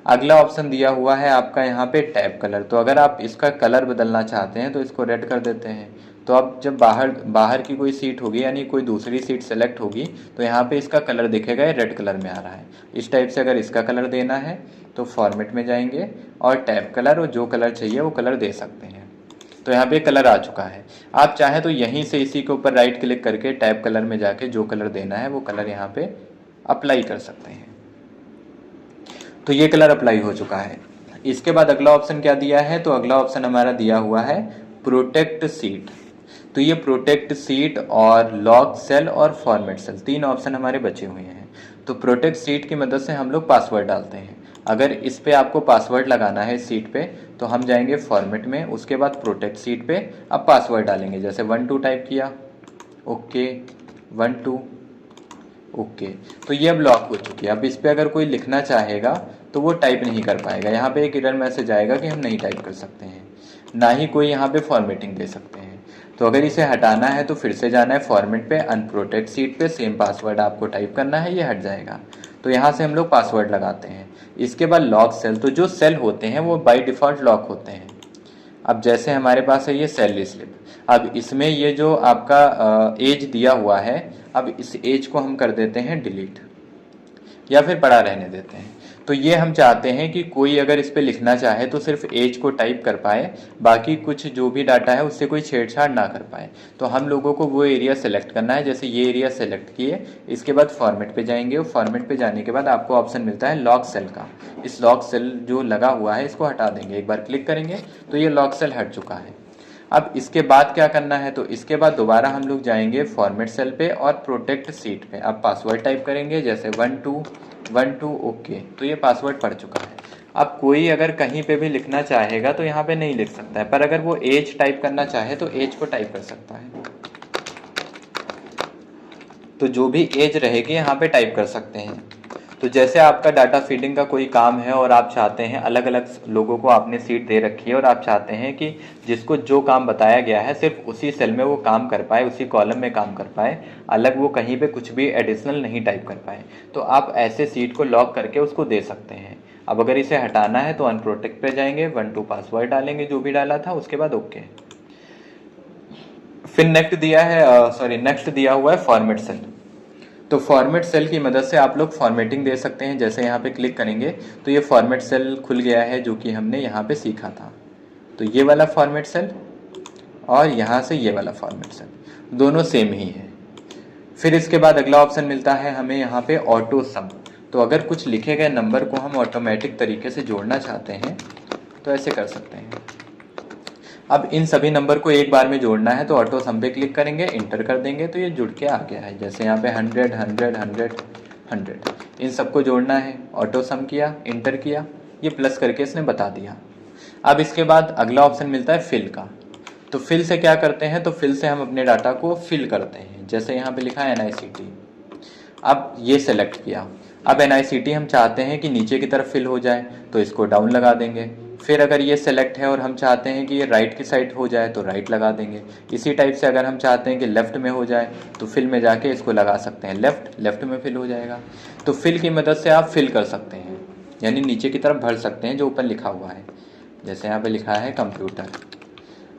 अगला ऑप्शन दिया हुआ है आपका यहाँ पे टैब कलर। तो अगर आप इसका कलर बदलना चाहते हैं तो इसको रेड कर देते हैं। तो अब जब बाहर की कोई सीट होगी, यानी कोई दूसरी सीट सेलेक्ट होगी, तो यहाँ पे इसका कलर दिखेगा, ये रेड कलर में आ रहा है। इस टाइप से अगर इसका कलर देना है तो फॉर्मेट में जाएंगे और टैब कलर, और जो कलर चाहिए वो कलर दे सकते हैं। तो यहाँ पे कलर आ चुका है। आप चाहें तो यहीं से इसी के ऊपर राइट क्लिक करके टैब कलर में जाके जो कलर देना है वो कलर यहाँ पे अप्लाई कर सकते हैं। तो ये कलर अप्लाई हो चुका है। इसके बाद अगला ऑप्शन क्या दिया है, तो अगला ऑप्शन हमारा दिया हुआ है प्रोटेक्ट सीट। तो ये प्रोटेक्ट सीट और लॉक सेल और फॉर्मेट सेल 3 ऑप्शन हमारे बचे हुए हैं। तो प्रोटेक्ट सीट की मदद से हम लोग पासवर्ड डालते हैं। अगर इस पे आपको पासवर्ड लगाना है सीट पे तो हम जाएंगे फॉर्मेट में, उसके बाद प्रोटेक्ट सीट पे अब पासवर्ड डालेंगे। जैसे 1 2 टाइप किया, ओके 1 2, ओके। तो ये अब लॉक हो चुकी है। अब इस पे अगर कोई लिखना चाहेगा तो वो टाइप नहीं कर पाएगा। यहाँ पे एक एरर मैसेज आएगा कि हम नहीं टाइप कर सकते हैं, ना ही कोई यहाँ पे फॉर्मेटिंग दे सकते हैं। तो अगर इसे हटाना है तो फिर से जाना है फॉर्मेट पे, अनप्रोटेक्ट सीट पे, सेम पासवर्ड आपको टाइप करना है, ये हट जाएगा। तो यहाँ से हम लोग पासवर्ड लगाते हैं। इसके बाद लॉक सेल, तो जो सेल होते हैं वो बाय डिफ़ॉल्ट लॉक होते हैं। अब जैसे हमारे पास है ये सैलरी स्लिप, अब इसमें ये जो आपका एज दिया हुआ है, अब इस एज को हम कर देते हैं डिलीट या फिर पड़ा रहने देते हैं। तो ये हम चाहते हैं कि कोई अगर इस पे लिखना चाहे तो सिर्फ एज को टाइप कर पाए, बाकी कुछ जो भी डाटा है उससे कोई छेड़छाड़ ना कर पाए। तो हम लोगों को वो एरिया सेलेक्ट करना है। जैसे ये एरिया सेलेक्ट किए, इसके बाद फॉर्मेट पे जाएंगे और फॉर्मेट पे जाने के बाद आपको ऑप्शन मिलता है लॉक सेल का। इस लॉक सेल जो लगा हुआ है इसको हटा देंगे, एक बार क्लिक करेंगे तो ये लॉक सेल हट चुका है। अब इसके बाद क्या करना है, तो इसके बाद दोबारा हम लोग जाएंगे फॉर्मेट सेल पे और प्रोटेक्ट सीट पे। अब पासवर्ड टाइप करेंगे जैसे 1212 ओके। तो ये पासवर्ड पड़ चुका है। अब कोई अगर कहीं पे भी लिखना चाहेगा तो यहाँ पे नहीं लिख सकता है, पर अगर वो एज टाइप करना चाहे तो एज को टाइप कर सकता है। तो जो भी एज रहेगी यहाँ पे टाइप कर सकते हैं। तो जैसे आपका डाटा फीडिंग का कोई काम है और आप चाहते हैं, अलग अलग लोगों को आपने सीट दे रखी है और आप चाहते हैं कि जिसको जो काम बताया गया है सिर्फ उसी सेल में वो काम कर पाए, उसी कॉलम में काम कर पाए, अलग वो कहीं पे कुछ भी एडिशनल नहीं टाइप कर पाए, तो आप ऐसे सीट को लॉक करके उसको दे सकते हैं। अब अगर इसे हटाना है तो अनप्रोटेक्ट पे जाएंगे, 12 पासवर्ड डालेंगे जो भी डाला था, उसके बाद ओके। फिर नेक्स्ट दिया हुआ है फॉर्मेट सेल। तो फॉर्मेट सेल की मदद से आप लोग फॉर्मेटिंग दे सकते हैं। जैसे यहाँ पे क्लिक करेंगे तो ये फॉर्मेट सेल खुल गया है जो कि हमने यहाँ पे सीखा था। तो ये वाला फॉर्मेट सेल और यहाँ से ये वाला फॉर्मेट सेल, दोनों सेम ही है। फिर इसके बाद अगला ऑप्शन मिलता है हमें यहाँ पे ऑटो सम। तो अगर कुछ लिखे गए नंबर को हम ऑटोमेटिक तरीके से जोड़ना चाहते हैं तो ऐसे कर सकते हैं। अब इन सभी नंबर को एक बार में जोड़ना है तो ऑटो सम पे क्लिक करेंगे, इंटर कर देंगे तो ये जुड़ के आ गया है। जैसे यहाँ पे 100 100 100 100 इन सबको जोड़ना है, ऑटो सम किया, इंटर किया, ये प्लस करके इसने बता दिया। अब इसके बाद अगला ऑप्शन मिलता है फिल का। तो फिल से क्या करते हैं, तो फिल से हम अपने डाटा को फिल करते हैं। जैसे यहाँ पे लिखा है NICT, अब ये सेलेक्ट किया। अब NICT हम चाहते हैं कि नीचे की तरफ फिल हो जाए तो इसको डाउन लगा देंगे। फिर अगर ये सेलेक्ट है और हम चाहते हैं कि ये राइट की साइड हो जाए तो राइट लगा देंगे। इसी टाइप से अगर हम चाहते हैं कि लेफ्ट में हो जाए तो फिल में जाके इसको लगा सकते हैं, लेफ्ट में फिल हो जाएगा। तो फिल की मदद से आप फिल कर सकते हैं, यानी नीचे की तरफ भर सकते हैं जो ऊपर लिखा हुआ है। जैसे यहाँ पे लिखा है कंप्यूटर।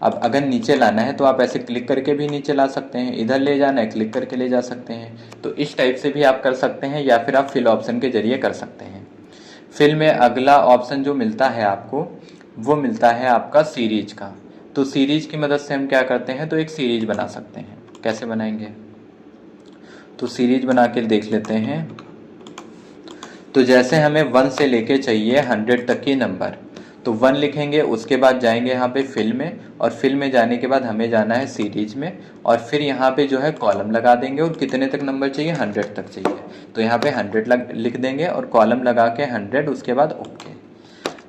अब अगर नीचे लाना है तो आप ऐसे क्लिक करके भी नीचे ला सकते हैं, इधर ले जाना है क्लिक करके ले जा सकते हैं। तो इस टाइप से भी आप कर सकते हैं, या फिर आप फिल ऑप्शन के जरिए कर सकते हैं। फिल में अगला ऑप्शन जो मिलता है आपको, वो मिलता है आपका सीरीज का। तो सीरीज की मदद से हम क्या करते हैं, तो एक सीरीज बना सकते हैं। कैसे बनाएंगे, तो सीरीज बना के देख लेते हैं। तो जैसे हमें 1 से लेके चाहिए 100 तक की नंबर, तो 1 लिखेंगे, उसके बाद जाएंगे यहाँ पे फिल में, और फिल में जाने के बाद हमें जाना है सीरीज में, और फिर यहाँ पे जो है कॉलम लगा देंगे और कितने तक नंबर चाहिए, 100 तक चाहिए। तो यहाँ पे 100 लिख देंगे और कॉलम लगा के 100, उसके बाद ओके।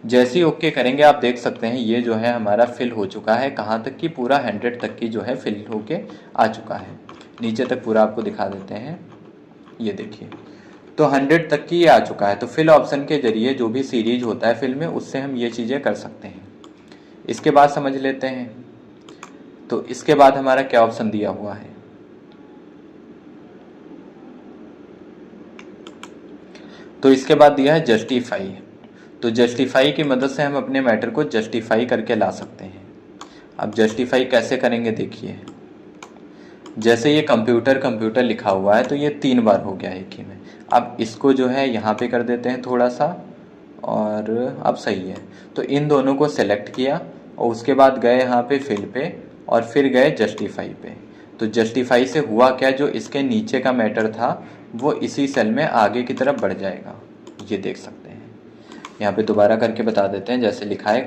जैसे ही ओके करेंगे आप देख सकते हैं ये जो है हमारा फिल हो चुका है। कहाँ तक की, पूरा 100 तक की जो है फिल होके आ चुका है। नीचे तक पूरा आपको दिखा देते हैं, ये देखिए। तो 100 तक की ये आ चुका है। तो फिल ऑप्शन के जरिए जो भी सीरीज होता है फिल में, उससे हम ये चीज़ें कर सकते हैं। इसके बाद समझ लेते हैं, तो इसके बाद हमारा क्या ऑप्शन दिया हुआ है, तो इसके बाद दिया है जस्टिफाई। तो जस्टिफाई की मदद से हम अपने मैटर को जस्टिफाई करके ला सकते हैं। अब जस्टिफाई कैसे करेंगे देखिए। जैसे ये कंप्यूटर लिखा हुआ है तो ये 3 बार हो गया एक ही में। अब इसको जो है यहाँ पे कर देते हैं थोड़ा सा, और अब सही है। तो इन दोनों को सेलेक्ट किया और उसके बाद गए यहाँ पे फिल पे और फिर गए जस्टिफाई पे। तो जस्टिफाई से हुआ क्या, जो इसके नीचे का मैटर था वो इसी सेल में आगे की तरफ बढ़ जाएगा, ये देख सकते हैं। यहाँ पे दोबारा करके बता देते हैं। जैसे लिखा है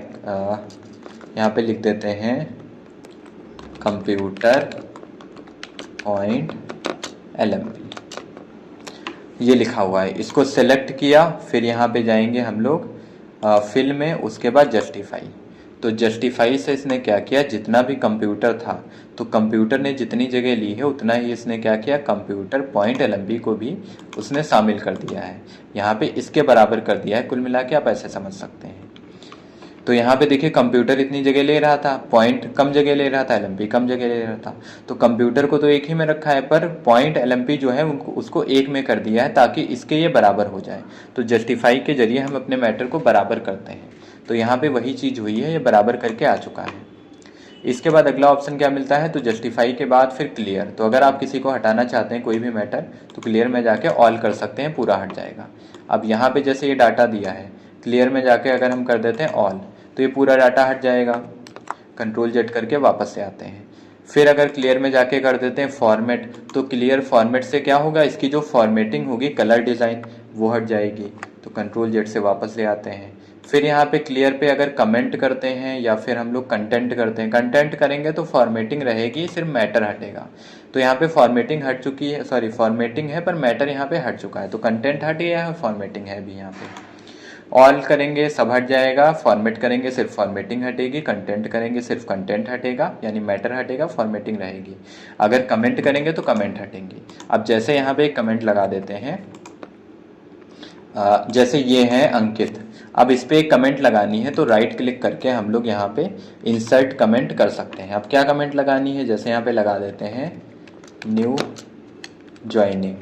यहाँ पे लिख देते हैं कंप्यूटर पॉइंट LMP, ये लिखा हुआ है। इसको सेलेक्ट किया, फिर यहाँ पे जाएंगे हम लोग फिल में, उसके बाद जस्टिफाई। तो जस्टिफाई से इसने क्या किया, जितना भी कंप्यूटर था तो कंप्यूटर ने जितनी जगह ली है उतना ही इसने क्या किया, कंप्यूटर पॉइंट LMB को भी उसने शामिल कर दिया है, यहाँ पे इसके बराबर कर दिया है। कुल मिला के आप ऐसे समझ सकते हैं। तो यहाँ पे देखिए कंप्यूटर इतनी जगह ले रहा था, पॉइंट कम जगह ले रहा था, LMB कम जगह ले रहा था। तो कंप्यूटर को तो एक ही में रखा है, पर पॉइंट LMB जो है उनको उसको एक में कर दिया है ताकि इसके ये बराबर हो जाए। तो जस्टिफाई के जरिए हम अपने मैटर को बराबर करते हैं। तो यहाँ पे वही चीज़ हुई है, ये बराबर करके आ चुका है। इसके बाद अगला ऑप्शन क्या मिलता है, तो जस्टिफाई के बाद फिर क्लियर। तो अगर आप किसी को हटाना चाहते हैं कोई भी मैटर, तो क्लियर में जाके ऑल कर सकते हैं, पूरा हट जाएगा। अब यहाँ पे जैसे ये डाटा दिया है, क्लियर में जाके अगर हम कर देते हैं ऑल, तो ये पूरा डाटा हट जाएगा। कंट्रोल जेड करके वापस से आते हैं। फिर अगर क्लियर में जाके कर देते हैं फॉर्मेट, तो क्लियर फॉर्मेट से क्या होगा, इसकी जो फॉर्मेटिंग होगी कलर डिज़ाइन वो हट जाएगी। तो कंट्रोल जेड से वापस ले आते हैं। फिर यहाँ पे क्लियर पे अगर कमेंट करते हैं या फिर हम लोग कंटेंट करते हैं, कंटेंट करेंगे तो फॉर्मेटिंग रहेगी, सिर्फ मैटर हटेगा। तो यहाँ पे फॉर्मेटिंग हट चुकी है, सॉरी फॉर्मेटिंग है पर मैटर यहाँ पे हट चुका है। तो कंटेंट हट गया है, फॉर्मेटिंग है भी यहाँ पे। ऑल करेंगे सब हट जाएगा, फॉर्मेट करेंगे सिर्फ फॉर्मेटिंग हटेगी, कंटेंट करेंगे सिर्फ कंटेंट हटेगा यानी मैटर हटेगा, फॉर्मेटिंग रहेगी। अगर कमेंट करेंगे तो कमेंट हटेंगी। अब जैसे यहाँ पे एक कमेंट लगा देते हैं, जैसे ये है अंकित, अब इस पर एक कमेंट लगानी है तो राइट क्लिक करके हम लोग यहाँ पे इंसर्ट कमेंट कर सकते हैं। अब क्या कमेंट लगानी है, जैसे यहाँ पे लगा देते हैं न्यू ज्वाइनिंग।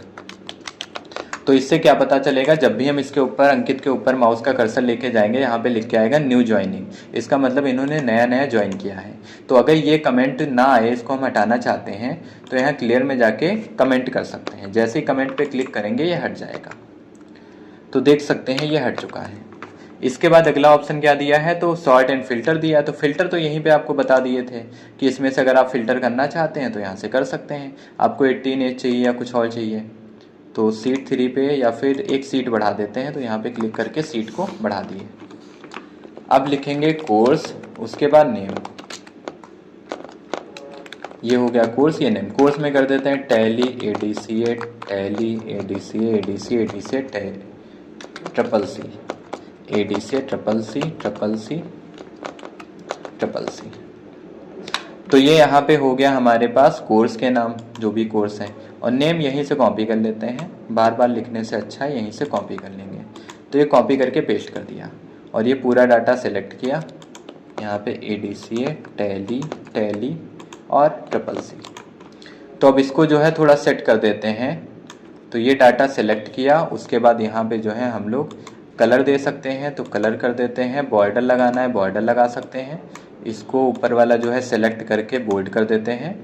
तो इससे क्या पता चलेगा, जब भी हम इसके ऊपर अंकित के ऊपर माउस का कर्सर लेके जाएंगे यहाँ पे लिख के आएगा न्यू ज्वाइनिंग। इसका मतलब इन्होंने नया नया ज्वाइन किया है। तो अगर ये कमेंट ना आए, इसको हम हटाना चाहते हैं, तो यहाँ क्लियर में जाके कमेंट कर सकते हैं। जैसे ही कमेंट पे क्लिक करेंगे ये हट जाएगा। तो देख सकते हैं ये हट चुका है। इसके बाद अगला ऑप्शन क्या दिया है, तो सॉर्ट एंड फिल्टर दिया है। तो फिल्टर तो यहीं पे आपको बता दिए थे कि इसमें से अगर आप फिल्टर करना चाहते हैं तो यहाँ से कर सकते हैं। आपको 18 एज चाहिए या कुछ और चाहिए, तो सीट 3 पे या फिर एक सीट बढ़ा देते हैं। तो यहाँ पे क्लिक करके सीट को बढ़ा दिए। अब लिखेंगे कोर्स, उसके बाद नेम। ये हो गया कोर्स, ये नेम। कोर्स में कर देते हैं Tally ADCA, Tally ADCA, ADCA, ADCA, Tally triple C, ADCA triple C, triple C, triple C. तो ये यहाँ पे हो गया हमारे पास कोर्स के नाम, जो भी कोर्स है, और नेम यहीं से कॉपी कर लेते हैं। बार बार लिखने से अच्छा है यहीं से कॉपी कर लेंगे। तो ये कॉपी करके पेस्ट कर दिया और ये पूरा डाटा सेलेक्ट किया। यहाँ पे ADCA, टैली, टैली और ट्रिपल सी। तो अब इसको जो है थोड़ा सेट कर देते हैं। तो ये डाटा सेलेक्ट किया, उसके बाद यहाँ पे जो है हम लोग कलर दे सकते हैं, तो कलर कर देते हैं। बॉर्डर लगाना है, बॉर्डर लगा सकते हैं। इसको ऊपर वाला जो है सेलेक्ट करके बोल्ड कर देते हैं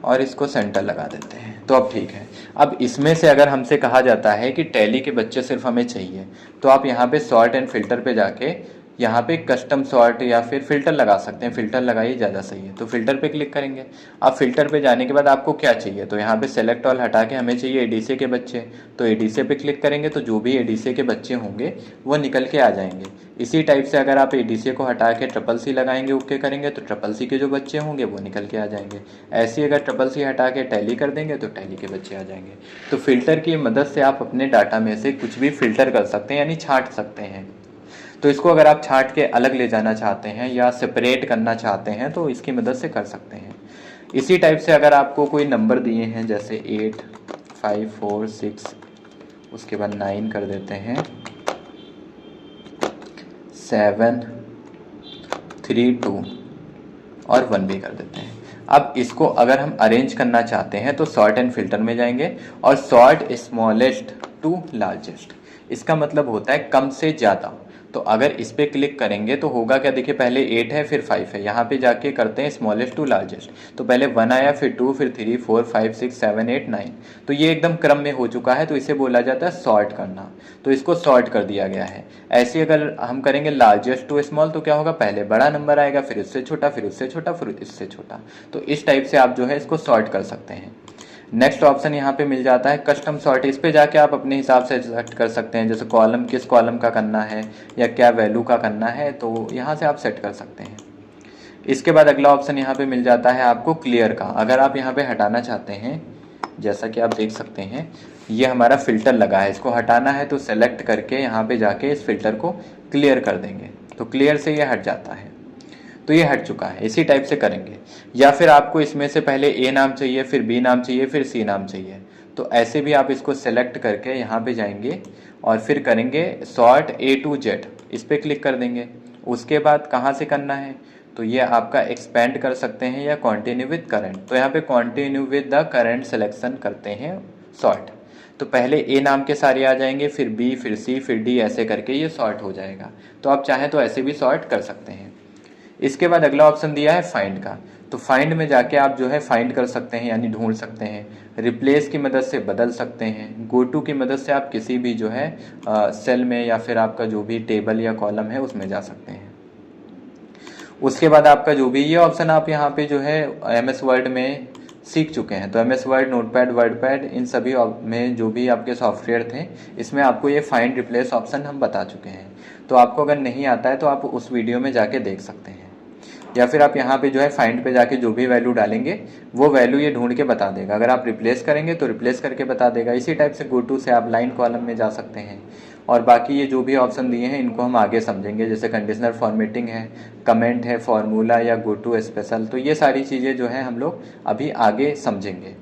और इसको सेंटर लगा देते हैं। तो अब ठीक है। अब इसमें से अगर हमसे कहा जाता है कि टैली के बच्चे सिर्फ हमें चाहिए, तो आप यहाँ पे सॉर्ट एंड फिल्टर पे जाके यहाँ पे कस्टम सॉर्ट या फिर फिल्टर लगा सकते हैं। फिल्टर लगाइए, ज़्यादा सही है। तो फिल्टर पे क्लिक करेंगे। अब फिल्टर पे जाने के बाद आपको क्या चाहिए, तो यहाँ पे सेलेक्ट ऑल हटा के हमें चाहिए ADCA के बच्चे। तो ADCA पे क्लिक करेंगे तो जो भी ADCA के बच्चे होंगे वो निकल के आ जाएंगे। इसी टाइप से अगर आप ADCA को हटा के ट्रिपल सी लगाएंगे, ओके करेंगे, तो ट्रिपल सी के जो बच्चे होंगे वो निकल के आ जाएंगे। ऐसे ही अगर ट्रिपल सी हटा के टैली कर देंगे तो टैली के बच्चे आ जाएंगे। तो फिल्टर की मदद से आप अपने डाटा में से कुछ भी फिल्टर कर सकते हैं, यानी छांट सकते हैं। तो इसको अगर आप छांट के अलग ले जाना चाहते हैं या सेपरेट करना चाहते हैं तो इसकी मदद से कर सकते हैं। इसी टाइप से अगर आपको कोई नंबर दिए हैं, जैसे 8, 5, 4, 6, उसके बाद 9 कर देते हैं, 7, 3, 2 और 1 भी कर देते हैं। अब इसको अगर हम अरेंज करना चाहते हैं तो सॉर्ट एंड फिल्टर में जाएंगे और सॉर्ट स्मॉलेस्ट टू लार्जेस्ट। इसका मतलब होता है कम से ज़्यादा। तो अगर इस पर क्लिक करेंगे तो होगा क्या, देखिए पहले 8 है फिर 5 है, यहाँ पे जाके करते हैं स्मॉलेस्ट टू लार्जेस्ट। तो पहले 1 आया, फिर 2, फिर 3, 4, 5, 6, 7, 8, 9। तो ये एकदम क्रम में हो चुका है, तो इसे बोला जाता है सॉर्ट करना। तो इसको सॉर्ट कर दिया गया है। ऐसे अगर हम करेंगे लार्जेस्ट टू स्मॉल, तो क्या होगा, पहले बड़ा नंबर आएगा, फिर उससे छोटा, फिर उससे छोटा, फिर इससे छोटा। तो इस टाइप से आप जो है इसको सॉर्ट कर सकते हैं। नेक्स्ट ऑप्शन यहाँ पे मिल जाता है कस्टम सॉर्ट। इस पे जाके आप अपने हिसाब से सेलेक्ट कर सकते हैं, जैसे कॉलम किस कॉलम का करना है या क्या वैल्यू का करना है, तो यहाँ से आप सेट कर सकते हैं। इसके बाद अगला ऑप्शन यहाँ पे मिल जाता है आपको क्लियर का। अगर आप यहाँ पे हटाना चाहते हैं, जैसा कि आप देख सकते हैं ये हमारा फिल्टर लगा है, इसको हटाना है तो सेलेक्ट करके यहाँ पे जाके इस फिल्टर को क्लियर कर देंगे तो क्लियर से ये हट जाता है। तो ये हट चुका है, इसी टाइप से करेंगे। या फिर आपको इसमें से पहले ए नाम चाहिए, फिर बी नाम चाहिए, फिर सी नाम चाहिए, तो ऐसे भी आप इसको सेलेक्ट करके यहाँ पे जाएंगे और फिर करेंगे सॉर्ट ए टू जेड, इस पर क्लिक कर देंगे। उसके बाद कहाँ से करना है, तो ये आपका एक्सपेंड कर सकते हैं या कंटिन्यू विद करंट। तो यहाँ पे continue with the current selection करते हैं सॉर्ट। तो पहले ए नाम के सारे आ जाएंगे, फिर बी, फिर सी, फिर डी, ऐसे करके ये सॉर्ट हो जाएगा। तो आप चाहें तो ऐसे भी सॉर्ट कर सकते हैं। इसके बाद अगला ऑप्शन दिया है फाइंड का। तो फाइंड में जाके आप जो है फाइंड कर सकते हैं, यानी ढूंढ सकते हैं। रिप्लेस की मदद से बदल सकते हैं। गो टू की मदद से आप किसी भी जो है सेल में या फिर आपका जो भी टेबल या कॉलम है उसमें जा सकते हैं। उसके बाद आपका जो भी ये ऑप्शन आप यहाँ पे जो है MS वर्ड में सीख चुके हैं, तो MS वर्ड, नोटपैड, वर्डपैड, इन सभी में जो भी आपके सॉफ्टवेयर थे इसमें आपको ये फाइंड रिप्लेस ऑप्शन हम बता चुके हैं। तो आपको अगर नहीं आता है तो आप उस वीडियो में जाके देख सकते हैं। या फिर आप यहाँ पे जो है फाइंड पे जाके जो भी वैल्यू डालेंगे वो वैल्यू ये ढूंढ के बता देगा। अगर आप रिप्लेस करेंगे तो रिप्लेस करके बता देगा। इसी टाइप से गो टू से आप लाइन कॉलम में जा सकते हैं। और बाकी ये जो भी ऑप्शन दिए हैं इनको हम आगे समझेंगे, जैसे कंडीशनल फॉर्मेटिंग है, कमेंट है, फॉर्मूला या गो टू स्पेशल। तो ये सारी चीज़ें जो है हम लोग अभी आगे समझेंगे।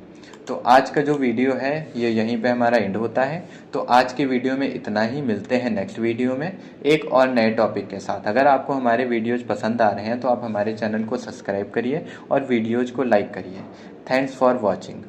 तो आज का जो वीडियो है ये यहीं पे हमारा एंड होता है। तो आज के वीडियो में इतना ही, मिलते हैं नेक्स्ट वीडियो में एक और नए टॉपिक के साथ। अगर आपको हमारे वीडियोज पसंद आ रहे हैं तो आप हमारे चैनल को सब्सक्राइब करिए और वीडियोज को लाइक करिए। Thanks for watching.